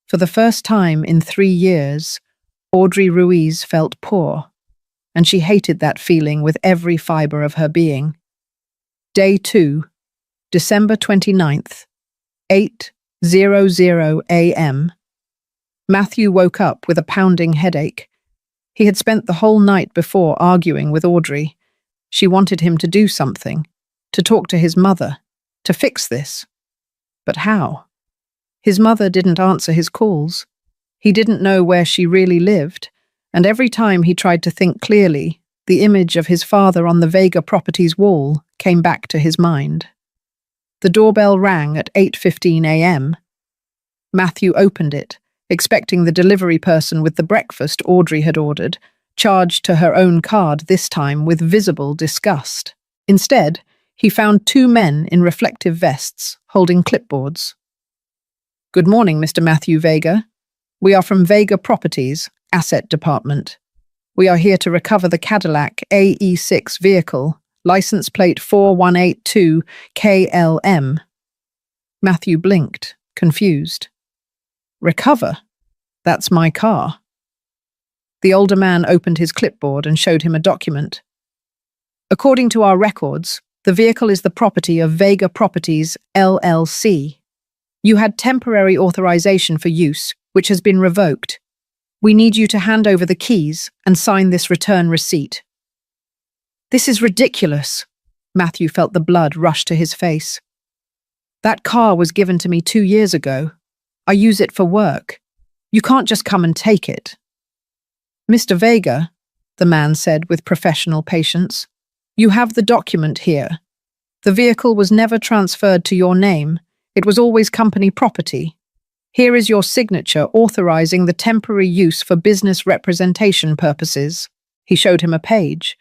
For the first time in 3 years, Audrey Ruiz felt poor, and she hated that feeling with every fibre of her being. Day 2, December 29th, 8:00 a.m. Matthew woke up with a pounding headache. He had spent the whole night before arguing with Audrey. She wanted him to do something, to talk to his mother, to fix this. But how? His mother didn't answer his calls. He didn't know where she really lived, and every time he tried to think clearly, the image of his father on the Vega Properties wall came back to his mind. The doorbell rang at 8:15 a.m. Matthew opened it, expecting the delivery person with the breakfast Audrey had ordered, charged to her own card this time with visible disgust. Instead, he found 2 men in reflective vests, holding clipboards. "Good morning, Mr. Matthew Vega. We are from Vega Properties, Asset Department. We are here to recover the Cadillac AE6 vehicle, license plate 4182 KLM. Matthew blinked, confused. "Recover? That's my car." The older man opened his clipboard and showed him a document. "According to our records, the vehicle is the property of Vega Properties, LLC. You had temporary authorization for use, which has been revoked. We need you to hand over the keys and sign this return receipt." "This is ridiculous." Matthew felt the blood rush to his face. "That car was given to me 2 years ago. I use it for work. You can't just come and take it." "Mr. Vega," the man said with professional patience, "you have the document here. The vehicle was never transferred to your name. It was always company property. Here is your signature authorizing the temporary use for business representation purposes." He showed him a page.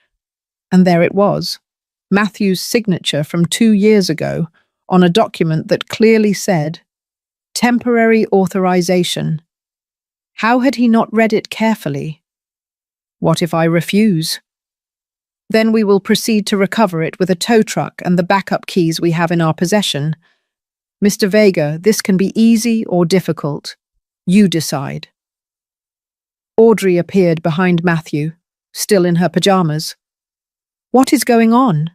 And there it was, Matthew's signature from 2 years ago on a document that clearly said, "Temporary authorization." How had he not read it carefully? "What if I refuse?" "Then we will proceed to recover it with a tow truck and the backup keys we have in our possession. Mr. Vega, this can be easy or difficult. You decide." Audrey appeared behind Matthew, still in her pajamas. "What is going on?"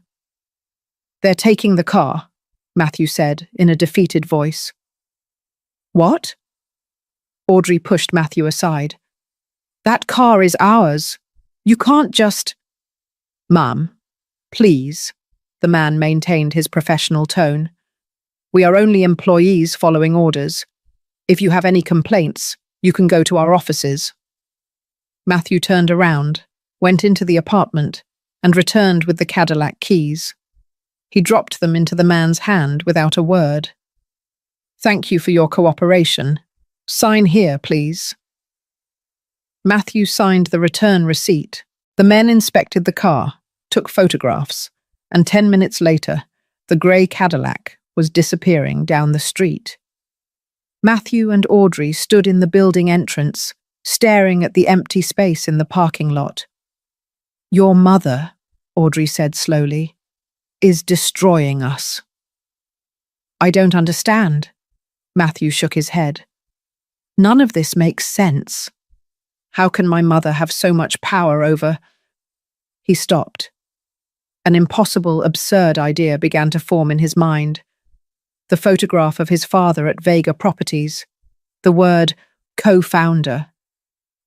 "They're taking the car," Matthew said in a defeated voice. "What?" Audrey pushed Matthew aside. "That car is ours. You can't just—" "Ma'am, please," the man maintained his professional tone. "We are only employees following orders. If you have any complaints, you can go to our offices." Matthew turned around, went into the apartment, and returned with the Cadillac keys. He dropped them into the man's hand without a word. "Thank you for your cooperation. Sign here, please." Matthew signed the return receipt. The men inspected the car, took photographs, and 10 minutes later, The grey Cadillac was disappearing down the street. Matthew and Audrey stood in the building entrance, staring at the empty space in the parking lot. "Your mother," Audrey said slowly, "is destroying us." "I don't understand." Matthew shook his head. "None of this makes sense. How can my mother have so much power over—" He stopped. An impossible, absurd idea began to form in his mind. The photograph of his father at Vega Properties, the word co-founder,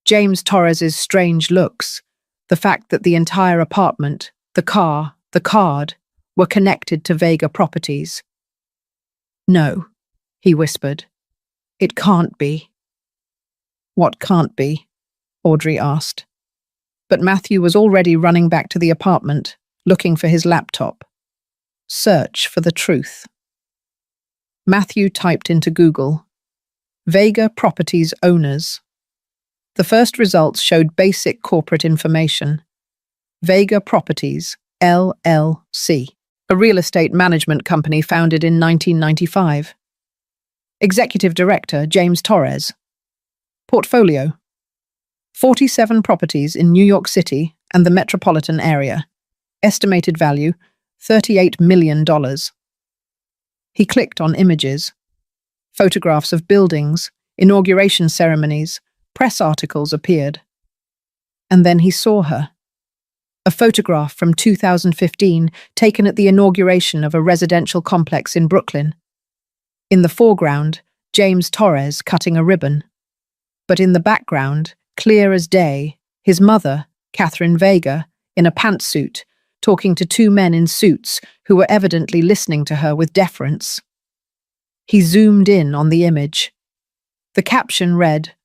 James Torres's strange looks, the fact that the entire apartment, the car, the card, were connected to Vega Properties. "No," he whispered. "It can't be." "What can't be?" Audrey asked. But Matthew was already running back to the apartment, looking for his laptop. Search for the truth. Matthew typed into Google, "Vega Properties owners." The first results showed basic corporate information. Vega Properties, LLC, a real estate management company founded in 1995. Executive Director James Torres. Portfolio: 47 properties in New York City and the metropolitan area. Estimated value, $38 million. He clicked on images. Photographs of buildings, inauguration ceremonies, press articles appeared. And then he saw her. A photograph from 2015 taken at the inauguration of a residential complex in Brooklyn. In the foreground, James Torres cutting a ribbon. But in the background, clear as day, his mother, Catherine Vega, in a pantsuit, talking to two men in suits who were evidently listening to her with deference. He zoomed in on the image. The caption read,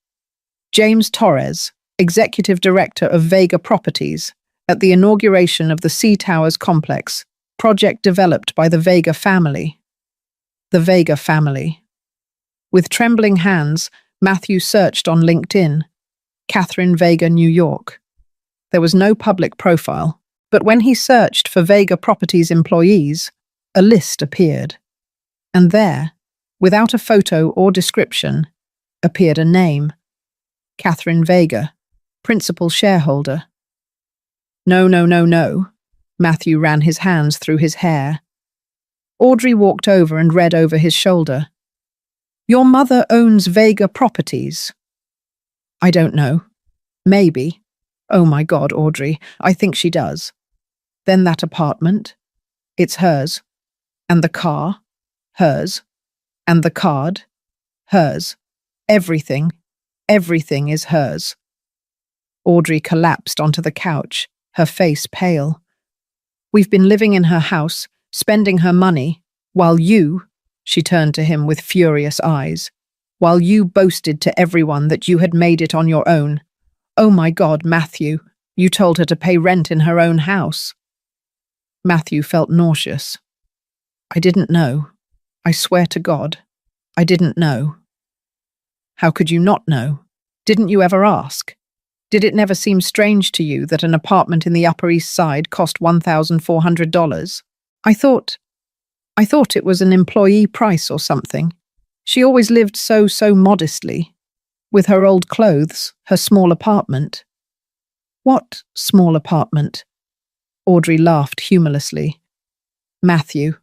"James Torres, Executive Director of Vega Properties, at the inauguration of the Sea Towers complex, project developed by the Vega family." The Vega family. With trembling hands, Matthew searched on LinkedIn. Catherine Vega, New York. There was no public profile, but when he searched for Vega Properties employees, a list appeared. And there, without a photo or description, appeared a name. Catherine Vega, principal shareholder. No, no, no, no. Matthew ran his hands through his hair. Audrey walked over and read over his shoulder. "Your mother owns Vega Properties." "I don't know. Maybe. Oh my God, Audrey, I think she does." "Then that apartment? It's hers. And the car? Hers. And the card? Hers. Everything is hers." Audrey collapsed onto the couch, her face pale. "We've been living in her house, spending her money, while you," she turned to him with furious eyes, "while you boasted to everyone that you had made it on your own. Oh my God, Matthew, you told her to pay rent in her own house." Matthew felt nauseous. "I didn't know. I swear to God, I didn't know." "How could you not know? Didn't you ever ask? Did it never seem strange to you that an apartment in the Upper East Side cost $1,400? I thought it was an employee price or something. She always lived so modestly. With her old clothes, her small apartment." "What small apartment?" Audrey laughed humorlessly. "Matthew,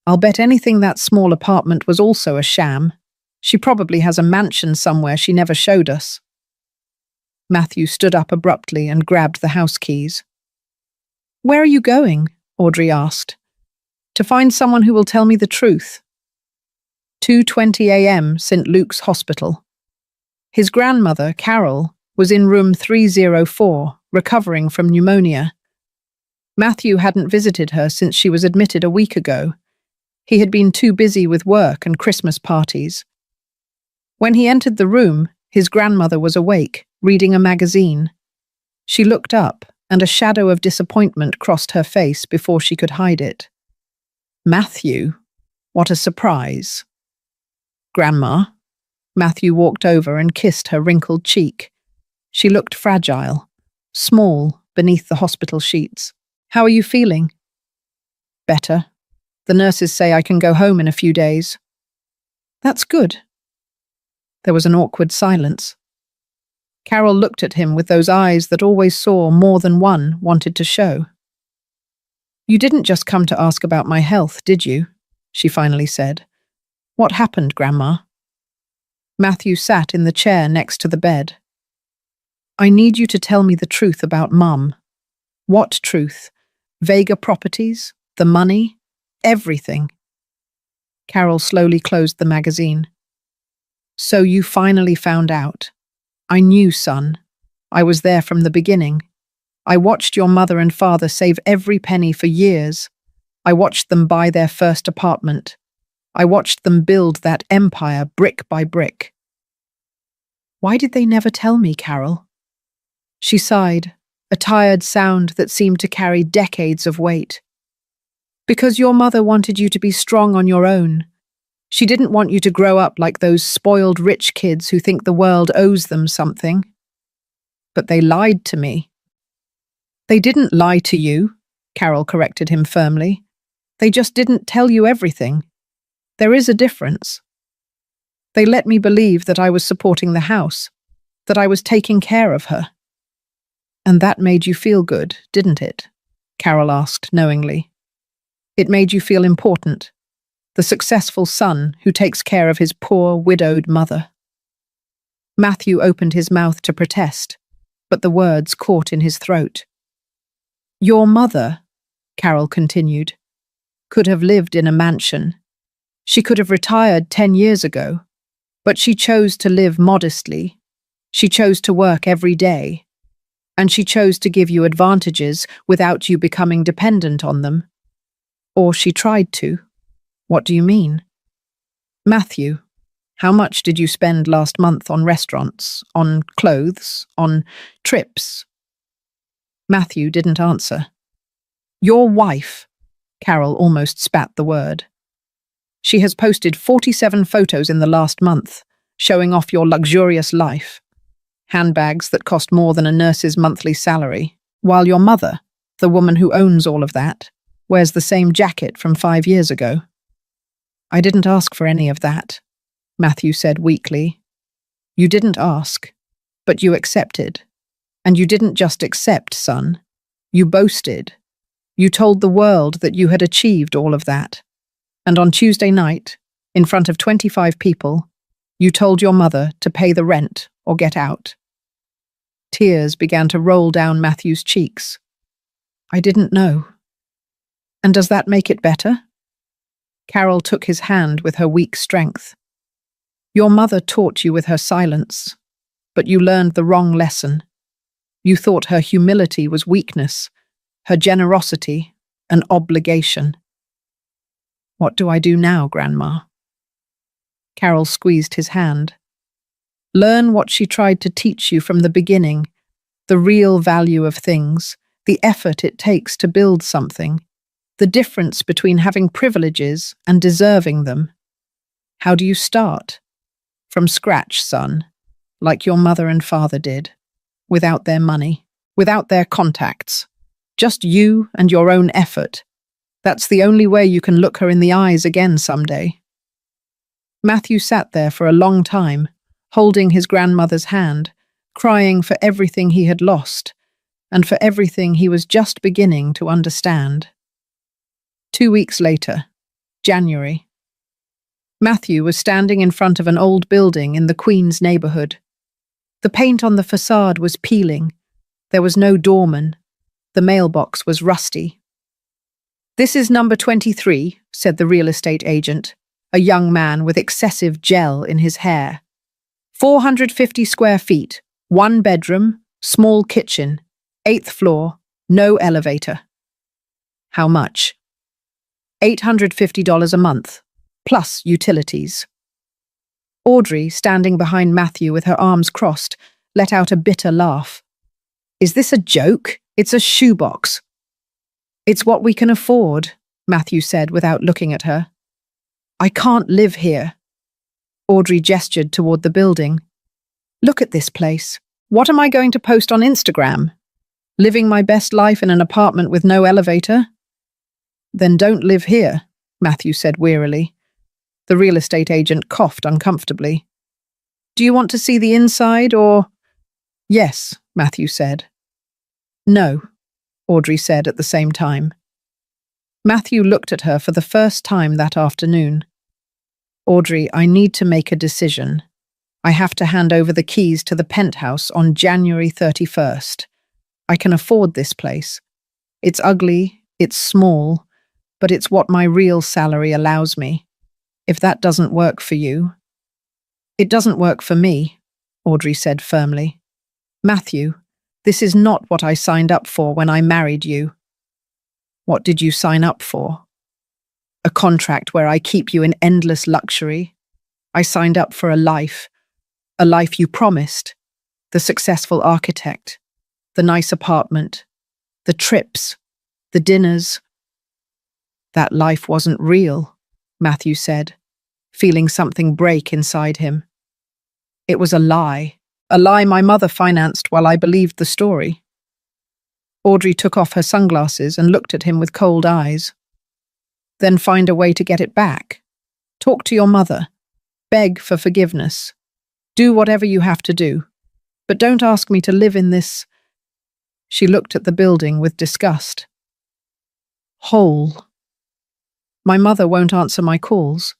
I'll bet anything that small apartment was also a sham. She probably has a mansion somewhere she never showed us." Matthew stood up abruptly and grabbed the house keys. "Where are you going?" Audrey asked. "To find someone who will tell me the truth." 2:20 a.m. St. Luke's Hospital. His grandmother, Carol, was in room 304, recovering from pneumonia. Matthew hadn't visited her since she was admitted a week ago. He had been too busy with work and Christmas parties. When he entered the room, his grandmother was awake, reading a magazine. She looked up, and a shadow of disappointment crossed her face before she could hide it. "Matthew, what a surprise." "Grandma." Matthew walked over and kissed her wrinkled cheek. She looked fragile, small beneath the hospital sheets. "How are you feeling?" "Better." The nurses say I can go home in a few days. That's good. There was an awkward silence. Carol looked at him with those eyes that always saw more than one wanted to show. You didn't just come to ask about my health, did you? She finally said. What happened, Grandma? Matthew sat in the chair next to the bed. I need you to tell me the truth about Mum. What truth? Vega properties? The money? Everything. Carol slowly closed the magazine. So you finally found out. I knew, son. I was there from the beginning. I watched your mother and father save every penny for years. I watched them buy their first apartment. I watched them build that empire brick by brick. Why did they never tell me, Carol? She sighed, a tired sound that seemed to carry decades of weight. Because your mother wanted you to be strong on your own. She didn't want you to grow up like those spoiled rich kids who think the world owes them something. But they lied to me. They didn't lie to you, Carol corrected him firmly. They just didn't tell you everything. There is a difference. They let me believe that I was supporting the house, that I was taking care of her. And that made you feel good, didn't it? Carol asked knowingly. It made you feel important, the successful son who takes care of his poor, widowed mother. Matthew opened his mouth to protest, but the words caught in his throat. Your mother, Carol continued, could have lived in a mansion. She could have retired 10 years ago, but she chose to live modestly. She chose to work every day, and she chose to give you advantages without you becoming dependent on them. Or she tried to. What do you mean? Matthew, how much did you spend last month on restaurants, on clothes, on trips? Matthew didn't answer. Your wife, Carol almost spat the word. She has posted 47 photos in the last month, showing off your luxurious life. Handbags that cost more than a nurse's monthly salary, while your mother, the woman who owns all of that, wears the same jacket from 5 years ago. I didn't ask for any of that, Matthew said weakly. You didn't ask, but you accepted. And you didn't just accept, son. You boasted. You told the world that you had achieved all of that. And on Tuesday night, in front of 25 people, you told your mother to pay the rent or get out. Tears began to roll down Matthew's cheeks. I didn't know. And does that make it better? Carol took his hand with her weak strength. Your mother taught you with her silence, but you learned the wrong lesson. You thought her humility was weakness, her generosity an obligation. What do I do now, Grandma? Carol squeezed his hand. Learn what she tried to teach you from the beginning, the real value of things, the effort it takes to build something, the difference between having privileges and deserving them. How do you start? From scratch, son, like your mother and father did, without their money, without their contacts, just you and your own effort. That's the only way you can look her in the eyes again someday. Matthew sat there for a long time, holding his grandmother's hand, crying for everything he had lost, and for everything he was just beginning to understand. 2 weeks later, January. Matthew was standing in front of an old building in the Queens neighborhood. The paint on the facade was peeling. There was no doorman. The mailbox was rusty. This is number 23, said the real estate agent, a young man with excessive gel in his hair. 450 square feet, 1 bedroom, small kitchen, 8th floor, no elevator. How much? $850 a month, plus utilities. Audrey, standing behind Matthew with her arms crossed, let out a bitter laugh. Is this a joke? It's a shoebox. It's what we can afford, Matthew said without looking at her. I can't live here. Audrey gestured toward the building. Look at this place. What am I going to post on Instagram? Living my best life in an apartment with no elevator? Then don't live here, Matthew said wearily. The real estate agent coughed uncomfortably. Do you want to see the inside, or… Yes, Matthew said. No, Audrey said at the same time. Matthew looked at her for the first time that afternoon. Audrey, I need to make a decision. I have to hand over the keys to the penthouse on January 31st. I can afford this place. It's ugly, it's small, but it's what my real salary allows me. If that doesn't work for you… It doesn't work for me, Audrey said firmly. Matthew, this is not what I signed up for when I married you. What did you sign up for? A contract where I keep you in endless luxury. I signed up for a life you promised, the successful architect, the nice apartment, the trips, the dinners. That life wasn't real, Matthew said, feeling something break inside him. It was a lie my mother financed while I believed the story. Audrey took off her sunglasses and looked at him with cold eyes. Then find a way to get it back. Talk to your mother. Beg for forgiveness. Do whatever you have to do. But don't ask me to live in this… She looked at the building with disgust. Hole. My mother won't answer my calls.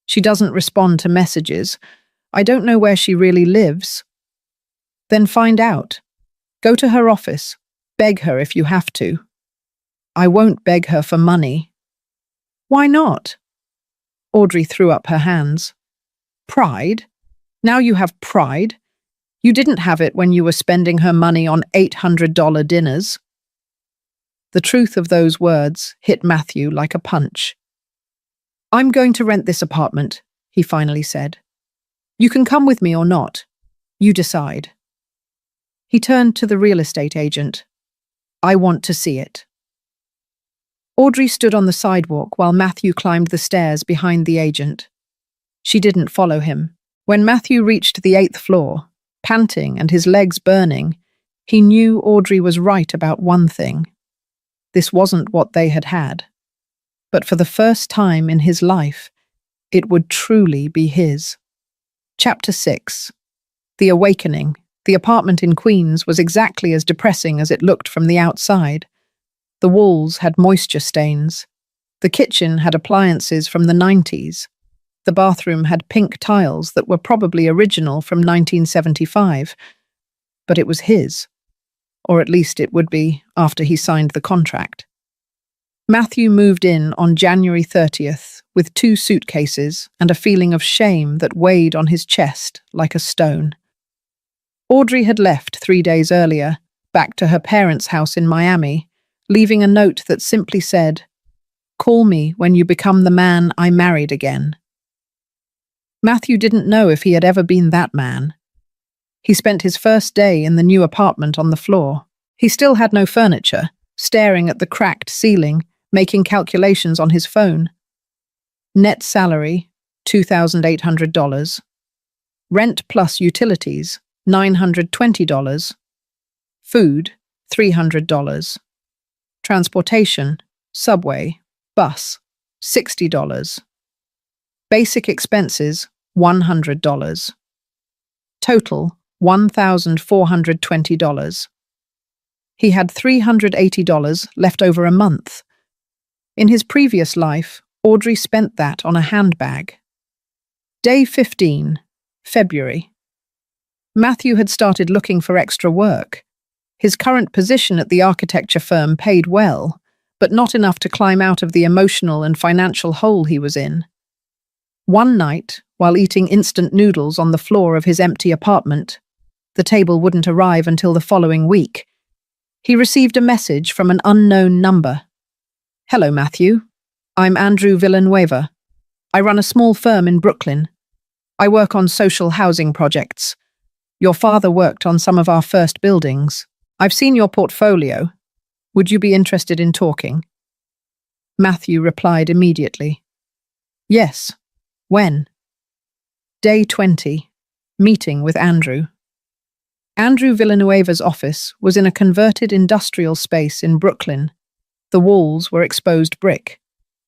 She doesn't respond to messages. I don't know where she really lives. Then find out. Go to her office. Beg her if you have to. I won't beg her for money. Why not? Audrey threw up her hands. Pride? Now you have pride? You didn't have it when you were spending her money on $800 dinners. The truth of those words hit Matthew like a punch. I'm going to rent this apartment, he finally said. You can come with me or not. You decide. He turned to the real estate agent. I want to see it. Audrey stood on the sidewalk while Matthew climbed the stairs behind the agent. She didn't follow him. When Matthew reached the 8th floor, panting and his legs burning, he knew Audrey was right about one thing. This wasn't what they had had. But for the first time in his life, it would truly be his. Chapter 6. The Awakening. The apartment in Queens was exactly as depressing as it looked from the outside. The walls had moisture stains. The kitchen had appliances from the 90s. The bathroom had pink tiles that were probably original from 1975. But it was his. Or at least it would be after he signed the contract. Matthew moved in on January 30th with 2 suitcases and a feeling of shame that weighed on his chest like a stone. Audrey had left 3 days earlier, back to her parents' house in Miami, leaving a note that simply said, "Call me when you become the man I married again." Matthew didn't know if he had ever been that man. He spent his first day in the new apartment on the floor. He still had no furniture, staring at the cracked ceiling, making calculations on his phone. Net salary, $2,800. Rent plus utilities, $920. Food, $300. Transportation, subway, bus, $60. Basic expenses, $100. Total, $1,420. He had $380 left over a month. In his previous life, Audrey spent that on a handbag. Day 15, February. Matthew had started looking for extra work. His current position at the architecture firm paid well, but not enough to climb out of the emotional and financial hole he was in. One night, while eating instant noodles on the floor of his empty apartment, the table wouldn't arrive until the following week, he received a message from an unknown number. Hello, Matthew. I'm Andrew Villanueva. I run a small firm in Brooklyn. I work on social housing projects. Your father worked on some of our first buildings. I've seen your portfolio. Would you be interested in talking? Matthew replied immediately. Yes. When? Day 20. Meeting with Andrew. Andrew Villanueva's office was in a converted industrial space in Brooklyn. The walls were exposed brick.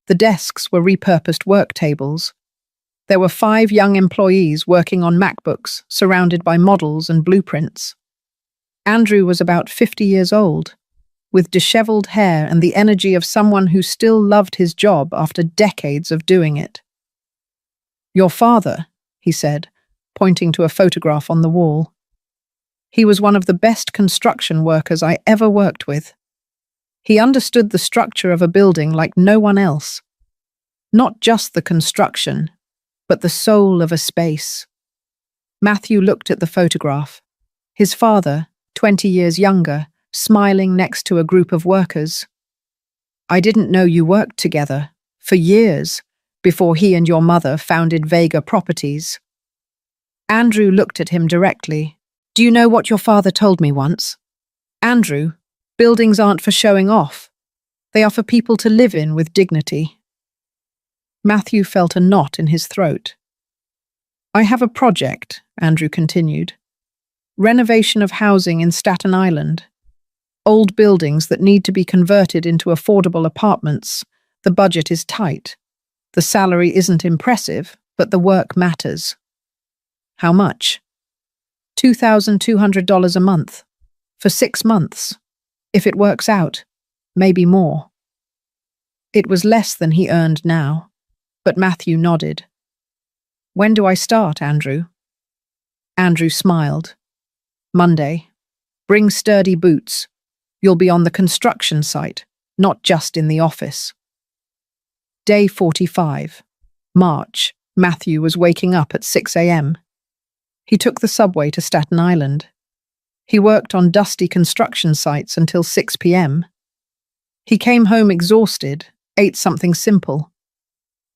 The desks were repurposed work tables. There were 5 young employees working on MacBooks, surrounded by models and blueprints. Andrew was about 50 years old, with disheveled hair and the energy of someone who still loved his job after decades of doing it. "Your father," he said, pointing to a photograph on the wall. "He was one of the best construction workers I ever worked with. He understood the structure of a building like no one else. Not just the construction, but the soul of a space." Matthew looked at the photograph. His father, 20 years younger, smiling next to a group of workers. "I didn't know you worked together, for years, before he and your mother founded Vega Properties." Andrew looked at him directly. "Do you know what your father told me once? Andrew, buildings aren't for showing off. They are for people to live in with dignity." Matthew felt a knot in his throat. "I have a project," Andrew continued. "Renovation of housing in Staten Island. Old buildings that need to be converted into affordable apartments. The budget is tight. The salary isn't impressive, but the work matters." "How much?" $2,200 a month. For 6 months. If it works out, maybe more. It was less than he earned now, but Matthew nodded. "When do I start, Andrew?" Andrew smiled. "Monday. Bring sturdy boots. You'll be on the construction site, not just in the office." Day 45. March. Matthew was waking up at 6 a.m. He took the subway to Staten Island. He worked on dusty construction sites until 6 p.m. He came home exhausted, ate something simple.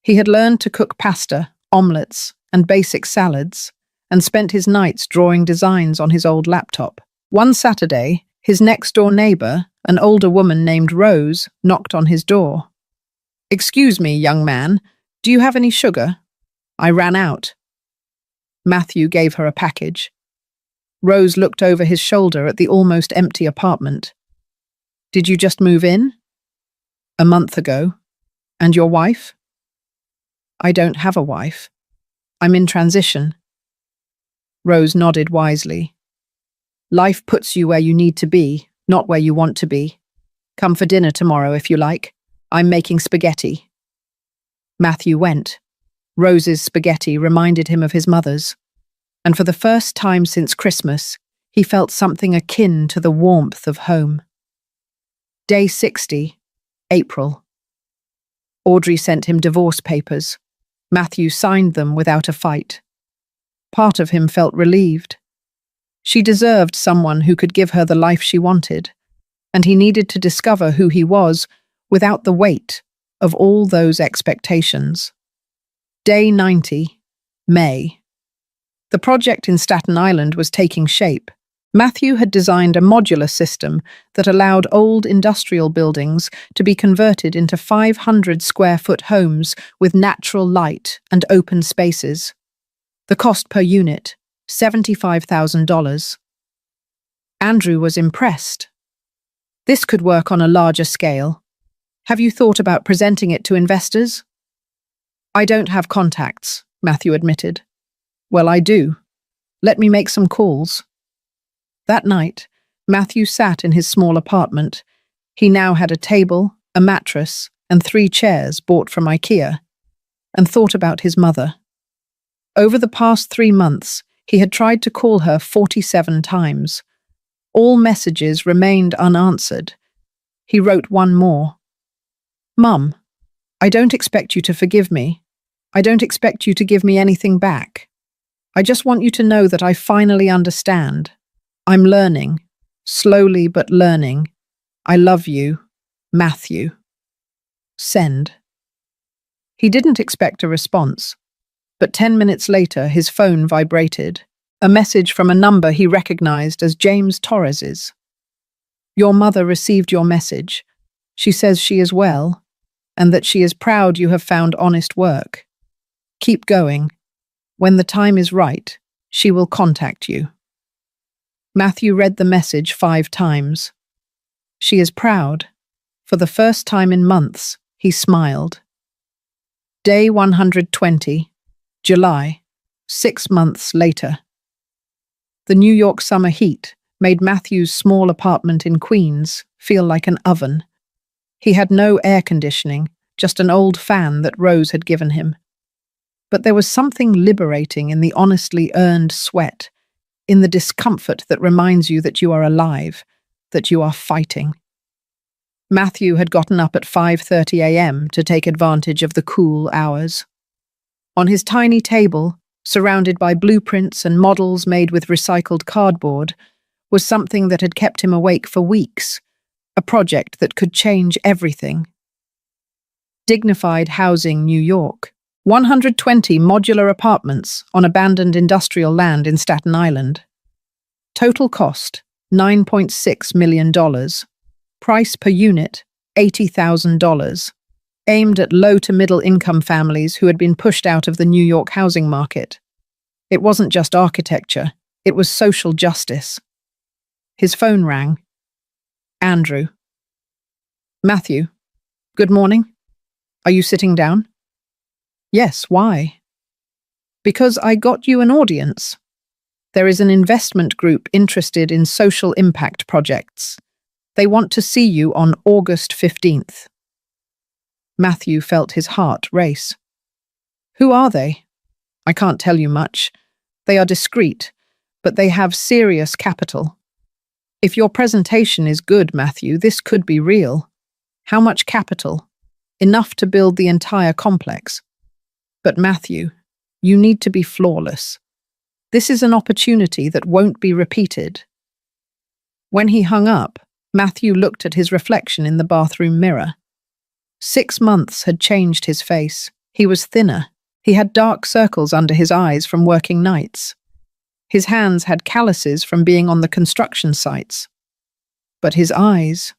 He had learned to cook pasta, omelets, and basic salads, and spent his nights drawing designs on his old laptop. One Saturday, his next-door neighbor, an older woman named Rose, knocked on his door. "Excuse me, young man, do you have any sugar? I ran out." Matthew gave her a package. Rose looked over his shoulder at the almost empty apartment. "Did you just move in?" "A month ago. And your wife?" "I don't have a wife. I'm in transition." Rose nodded wisely. "Life puts you where you need to be, not where you want to be. Come for dinner tomorrow if you like. I'm making spaghetti." Matthew went. Rose's spaghetti reminded him of his mother's, and for the first time since Christmas, he felt something akin to the warmth of home. Day 60, April. Audrey sent him divorce papers. Matthew signed them without a fight. Part of him felt relieved. She deserved someone who could give her the life she wanted, and he needed to discover who he was without the weight of all those expectations. Day 90, May. The project in Staten Island was taking shape. Matthew had designed a modular system that allowed old industrial buildings to be converted into 500-square-foot homes with natural light and open spaces. The cost per unit, $75,000. Andrew was impressed. "This could work on a larger scale. Have you thought about presenting it to investors?" "I don't have contacts," Matthew admitted. "Well, I do. Let me make some calls." That night, Matthew sat in his small apartment. He now had a table, a mattress, and 3 chairs bought from IKEA, and thought about his mother. Over the past 3 months, he had tried to call her 47 times. All messages remained unanswered. He wrote one more. "Mum, I don't expect you to forgive me. I don't expect you to give me anything back. I just want you to know that I finally understand. I'm learning, slowly but learning. I love you, Matthew." Send. He didn't expect a response, but 10 minutes later his phone vibrated, a message from a number he recognized as James Torres's. "Your mother received your message. She says she is well, and that she is proud you have found honest work. Keep going. When the time is right, she will contact you." Matthew read the message 5 times. She is proud. For the first time in months, he smiled. Day 120, July, 6 months later. The New York summer heat made Matthew's small apartment in Queens feel like an oven. He had no air conditioning, just an old fan that Rose had given him. But there was something liberating in the honestly earned sweat, in the discomfort that reminds you that you are alive, that you are fighting. Matthew had gotten up at 5:30 a.m. to take advantage of the cool hours. On his tiny table, surrounded by blueprints and models made with recycled cardboard, was something that had kept him awake for weeks, a project that could change everything. Dignified Housing, New York. 120 modular apartments on abandoned industrial land in Staten Island. Total cost, $9.6 million. Price per unit, $80,000. Aimed at low to middle income families who had been pushed out of the New York housing market. It wasn't just architecture, it was social justice. His phone rang. Andrew. Matthew. Good morning. Are you sitting down? Yes, why? Because I got you an audience. There is an investment group interested in social impact projects. They want to see you on August 15th. Matthew felt his heart race. Who are they? I can't tell you much. They are discreet, but they have serious capital. If your presentation is good, Matthew, this could be real. How much capital? Enough to build the entire complex. But Matthew, you need to be flawless. This is an opportunity that won't be repeated. When he hung up, Matthew looked at his reflection in the bathroom mirror. 6 months had changed his face. He was thinner. He had dark circles under his eyes from working nights. His hands had calluses from being on the construction sites. But his eyes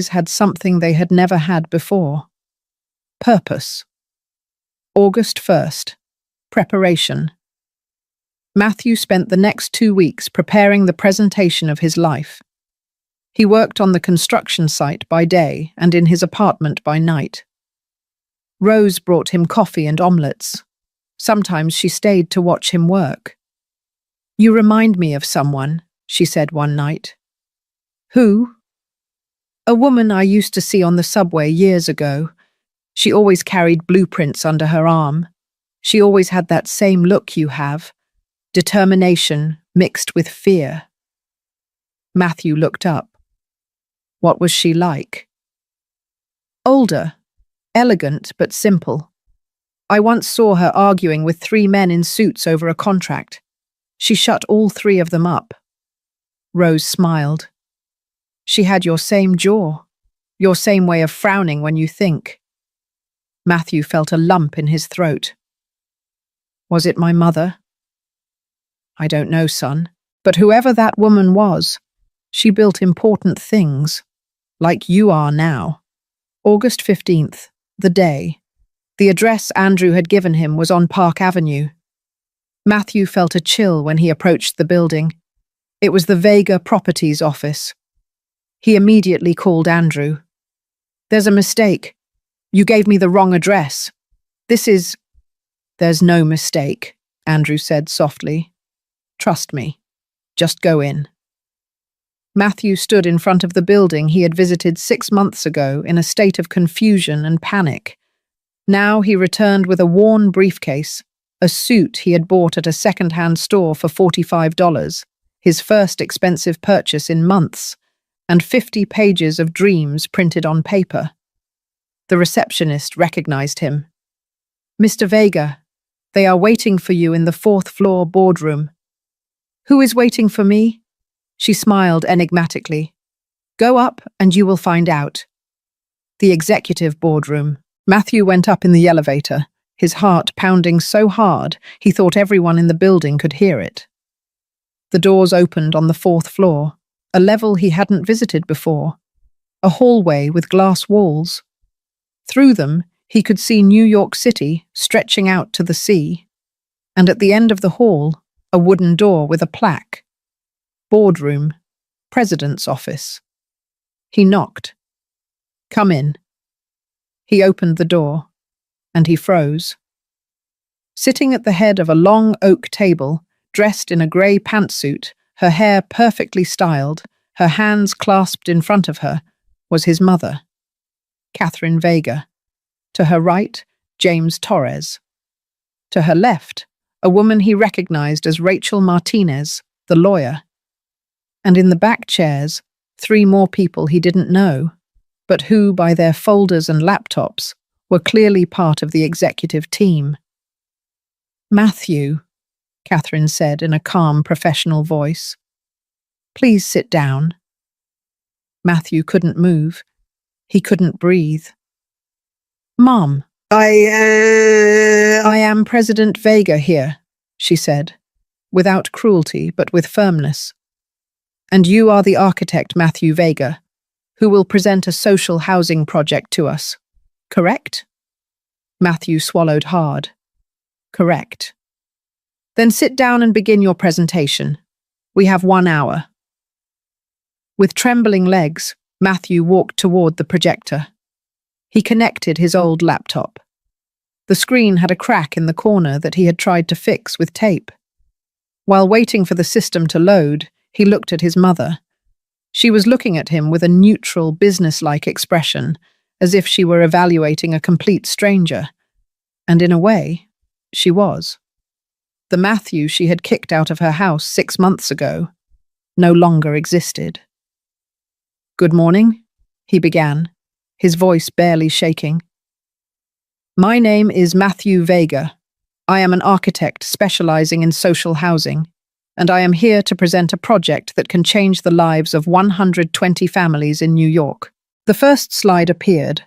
had something they had never had before. Purpose. August 1st. Preparation. Matthew spent the next 2 weeks preparing the presentation of his life. He worked on the construction site by day and in his apartment by night. Rose brought him coffee and omelettes. Sometimes she stayed to watch him work. You remind me of someone, she said one night. Who? A woman I used to see on the subway years ago. She always carried blueprints under her arm. She always had that same look you have, determination mixed with fear. Matthew looked up. What was she like? Older, elegant but simple. I once saw her arguing with 3 men in suits over a contract. She shut all 3 of them up. Rose smiled. She had your same jaw, your same way of frowning when you think. Matthew felt a lump in his throat. Was it my mother? I don't know, son, but whoever that woman was, she built important things, like you are now. August 15th, the day. The address Andrew had given him was on Park Avenue. Matthew felt a chill when he approached the building. It was the Vega Properties office. He immediately called Andrew. There's a mistake. You gave me the wrong address. There's no mistake, Andrew said softly. Trust me. Just go in. Matthew stood in front of the building he had visited 6 months ago in a state of confusion and panic. Now he returned with a worn briefcase, a suit he had bought at a second-hand store for $45, his first expensive purchase in months, and 50 pages of dreams printed on paper. The receptionist recognized him. Mr. Vega, they are waiting for you in the 4th floor boardroom. Who is waiting for me? She smiled enigmatically. Go up and you will find out. The executive boardroom. Matthew went up in the elevator, his heart pounding so hard he thought everyone in the building could hear it. The doors opened on the 4th floor, a level he hadn't visited before, a hallway with glass walls. Through them, he could see New York City stretching out to the sea, and at the end of the hall, a wooden door with a plaque. Boardroom, President's office. He knocked. Come in. He opened the door. and he froze. Sitting at the head of a long oak table, dressed in a grey pantsuit, her hair perfectly styled, her hands clasped in front of her, was his mother, Catherine Vega. To her right, James Torres. To her left, a woman he recognized as Rachel Martinez, the lawyer. And in the back chairs, 3 more people he didn't know, but who, by their folders and laptops, were clearly part of the executive team. "Matthew," Catherine said in a calm, professional voice. "Please sit down." Matthew couldn't move. He couldn't breathe. "Mom, I am President Vega here," she said, without cruelty but with firmness. "And you are the architect, Matthew Vega, who will present a social housing project to us, correct?" Matthew swallowed hard. "Correct." "Then sit down and begin your presentation. We have 1 hour." With trembling legs, Matthew walked toward the projector. He connected his old laptop. The screen had a crack in the corner that he had tried to fix with tape. While waiting for the system to load, he looked at his mother. She was looking at him with a neutral, businesslike expression, as if she were evaluating a complete stranger. And in a way, she was. The Matthew she had kicked out of her house 6 months ago no longer existed. "Good morning," he began, his voice barely shaking. "My name is Matthew Vega. I am an architect specializing in social housing, and I am here to present a project that can change the lives of 120 families in New York." The first slide appeared,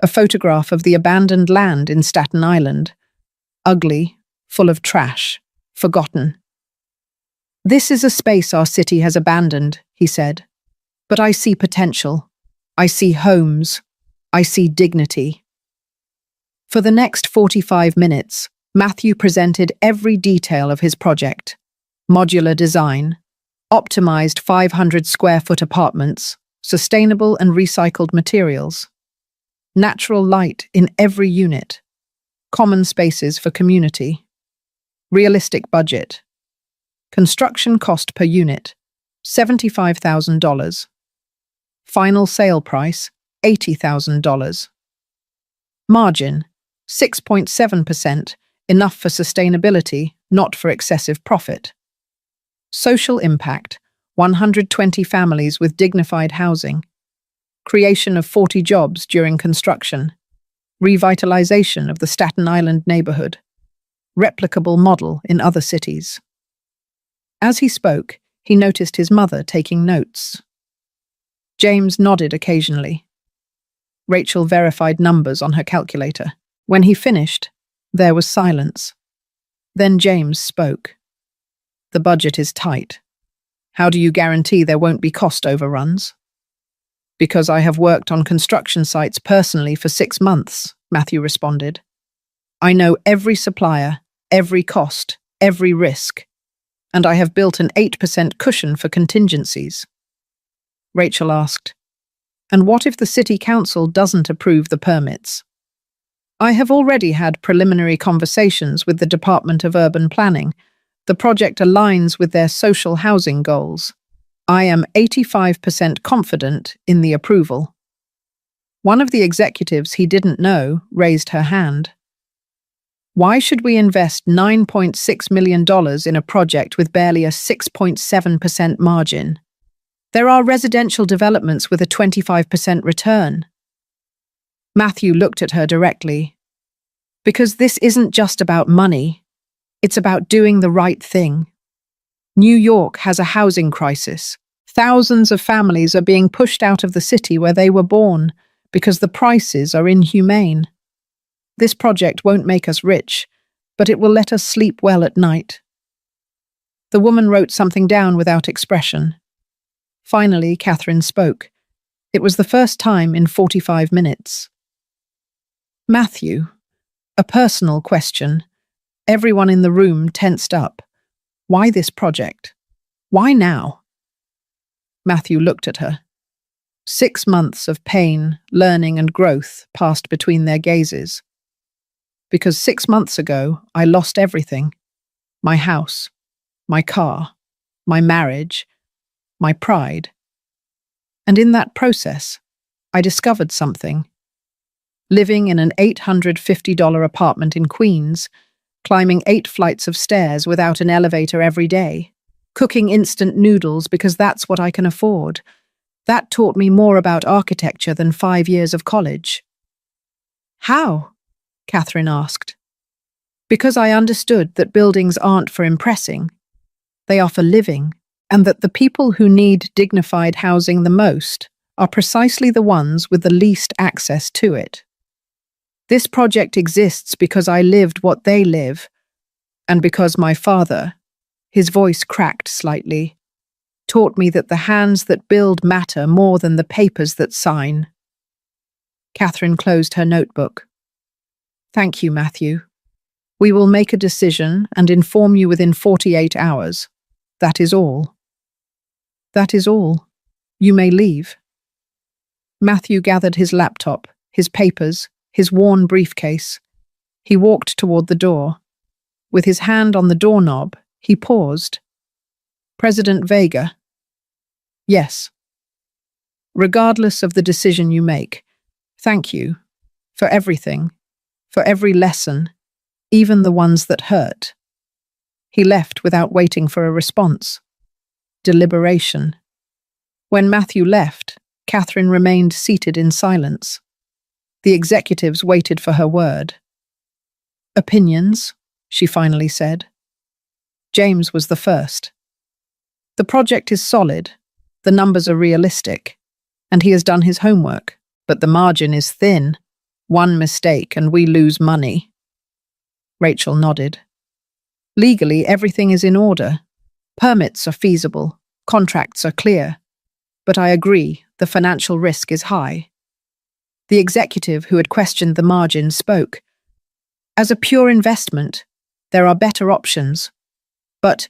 a photograph of the abandoned land in Staten Island, ugly, full of trash, forgotten. "This is a space our city has abandoned," he said. "But I see potential. I see homes. I see dignity." For the next 45 minutes, Matthew presented every detail of his project. Modular design, optimized 500-square-foot apartments, sustainable and recycled materials, natural light in every unit, common spaces for community, realistic budget, construction cost per unit, $75,000, final sale price, $80,000. Margin, 6.7%, enough for sustainability, not for excessive profit. Social impact, 120 families with dignified housing. Creation of 40 jobs during construction. Revitalization of the Staten Island neighborhood. Replicable model in other cities. As he spoke, he noticed his mother taking notes. James nodded occasionally. Rachel verified numbers on her calculator. When he finished, there was silence. Then James spoke. "The budget is tight. How do you guarantee there won't be cost overruns?" "Because I have worked on construction sites personally for 6 months," Matthew responded. "I know every supplier, every cost, every risk, and I have built an 8% cushion for contingencies." Rachel asked, "And what if the city council doesn't approve the permits?" "I have already had preliminary conversations with the Department of Urban Planning. The project aligns with their social housing goals. I am 85% confident in the approval." One of the executives he didn't know raised her hand. "Why should we invest $9.6 million in a project with barely a 6.7% margin? There are residential developments with a 25% return." Matthew looked at her directly. "Because this isn't just about money. It's about doing the right thing. New York has a housing crisis. Thousands of families are being pushed out of the city where they were born because the prices are inhumane. This project won't make us rich, but it will let us sleep well at night." The woman wrote something down without expression. Finally, Catherine spoke. It was the first time in 45 minutes. "Matthew, a personal question." Everyone in the room tensed up. "Why this project? Why now?" Matthew looked at her. 6 months of pain, learning, and growth passed between their gazes. Because 6 months ago, I lost everything. My house, my car, my marriage, my pride. And in that process, I discovered something. Living in an $850 apartment in Queens, climbing 8 flights of stairs without an elevator every day, cooking instant noodles because that's what I can afford. That taught me more about architecture than 5 years of college. How? Catherine asked. Because I understood that buildings aren't for impressing, they are for living, and that the people who need dignified housing the most are precisely the ones with the least access to it. This project exists because I lived what they live, and because my father, his voice cracked slightly, taught me that the hands that build matter more than the papers that sign. Catherine closed her notebook. Thank you, Matthew. We will make a decision and inform you within 48 hours. That is all. That is all. You may leave. Matthew gathered his laptop, his papers, his worn briefcase. He walked toward the door. With his hand on the doorknob, he paused. President Vega. Yes. Regardless of the decision you make, thank you for everything, for every lesson, even the ones that hurt. He left without waiting for a response. Deliberation. When Matthew left, Catherine remained seated in silence. The executives waited for her word. Opinions, she finally said. James was the first. The project is solid, the numbers are realistic, and he has done his homework, but the margin is thin. One mistake and we lose money. Rachel nodded. Legally, everything is in order. Permits are feasible, contracts are clear. But I agree, the financial risk is high. The executive who had questioned the margin spoke. As a pure investment, there are better options. But,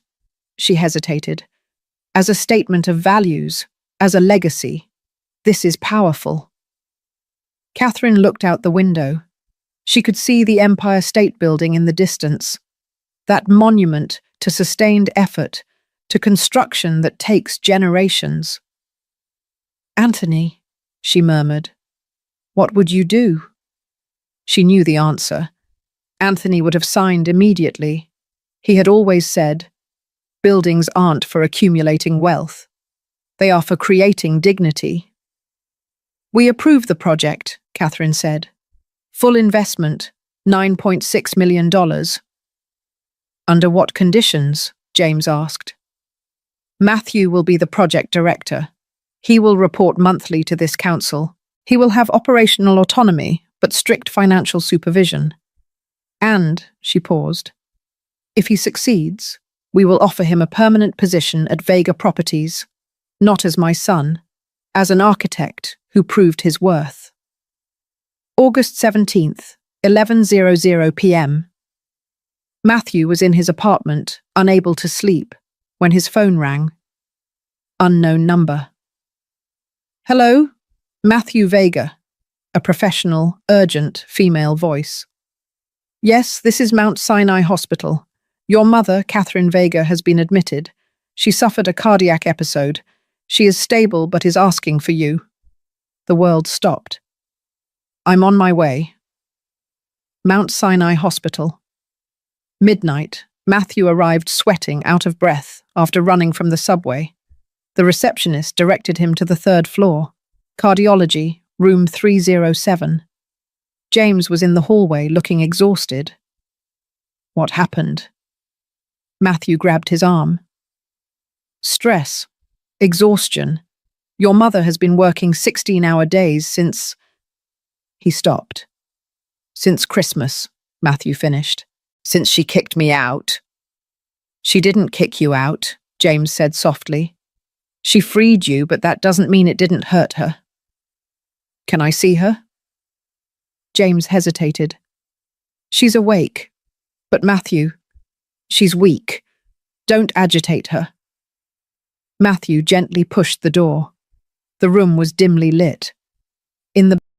she hesitated, as a statement of values, as a legacy, this is powerful. Catherine looked out the window. She could see the Empire State Building in the distance, that monument to sustained effort, to construction that takes generations. Anthony, she murmured, what would you do? She knew the answer. Anthony would have signed immediately. He had always said, buildings aren't for accumulating wealth. They are for creating dignity. We approve the project, Catherine said. Full investment, $9.6 million. Under what conditions? James asked. Matthew will be the project director. He will report monthly to this council. He will have operational autonomy, but strict financial supervision. And, she paused, if he succeeds, we will offer him a permanent position at Vega Properties, not as my son, as an architect who proved his worth. August 17th, 11:00 p.m. Matthew was in his apartment, unable to sleep, when his phone rang. Unknown number. Hello? Matthew Vega. A professional, urgent female voice. Yes, this is Mount Sinai Hospital. Your mother, Catherine Vega, has been admitted. She suffered a cardiac episode. She is stable but is asking for you. The world stopped. I'm on my way. Mount Sinai Hospital. Midnight, Matthew arrived sweating, out of breath, after running from the subway. The receptionist directed him to the 3rd floor. Cardiology, room 307. James was in the hallway, looking exhausted. What happened? Matthew grabbed his arm. Stress. Exhaustion. Your mother has been working 16-hour days since... He stopped. Since Christmas, Matthew finished. Since she kicked me out. She didn't kick you out, James said softly. She freed you, but that doesn't mean it didn't hurt her. Can I see her? James hesitated. She's awake. But Matthew, she's weak. Don't agitate her. Matthew gently pushed the door. The room was dimly lit. In the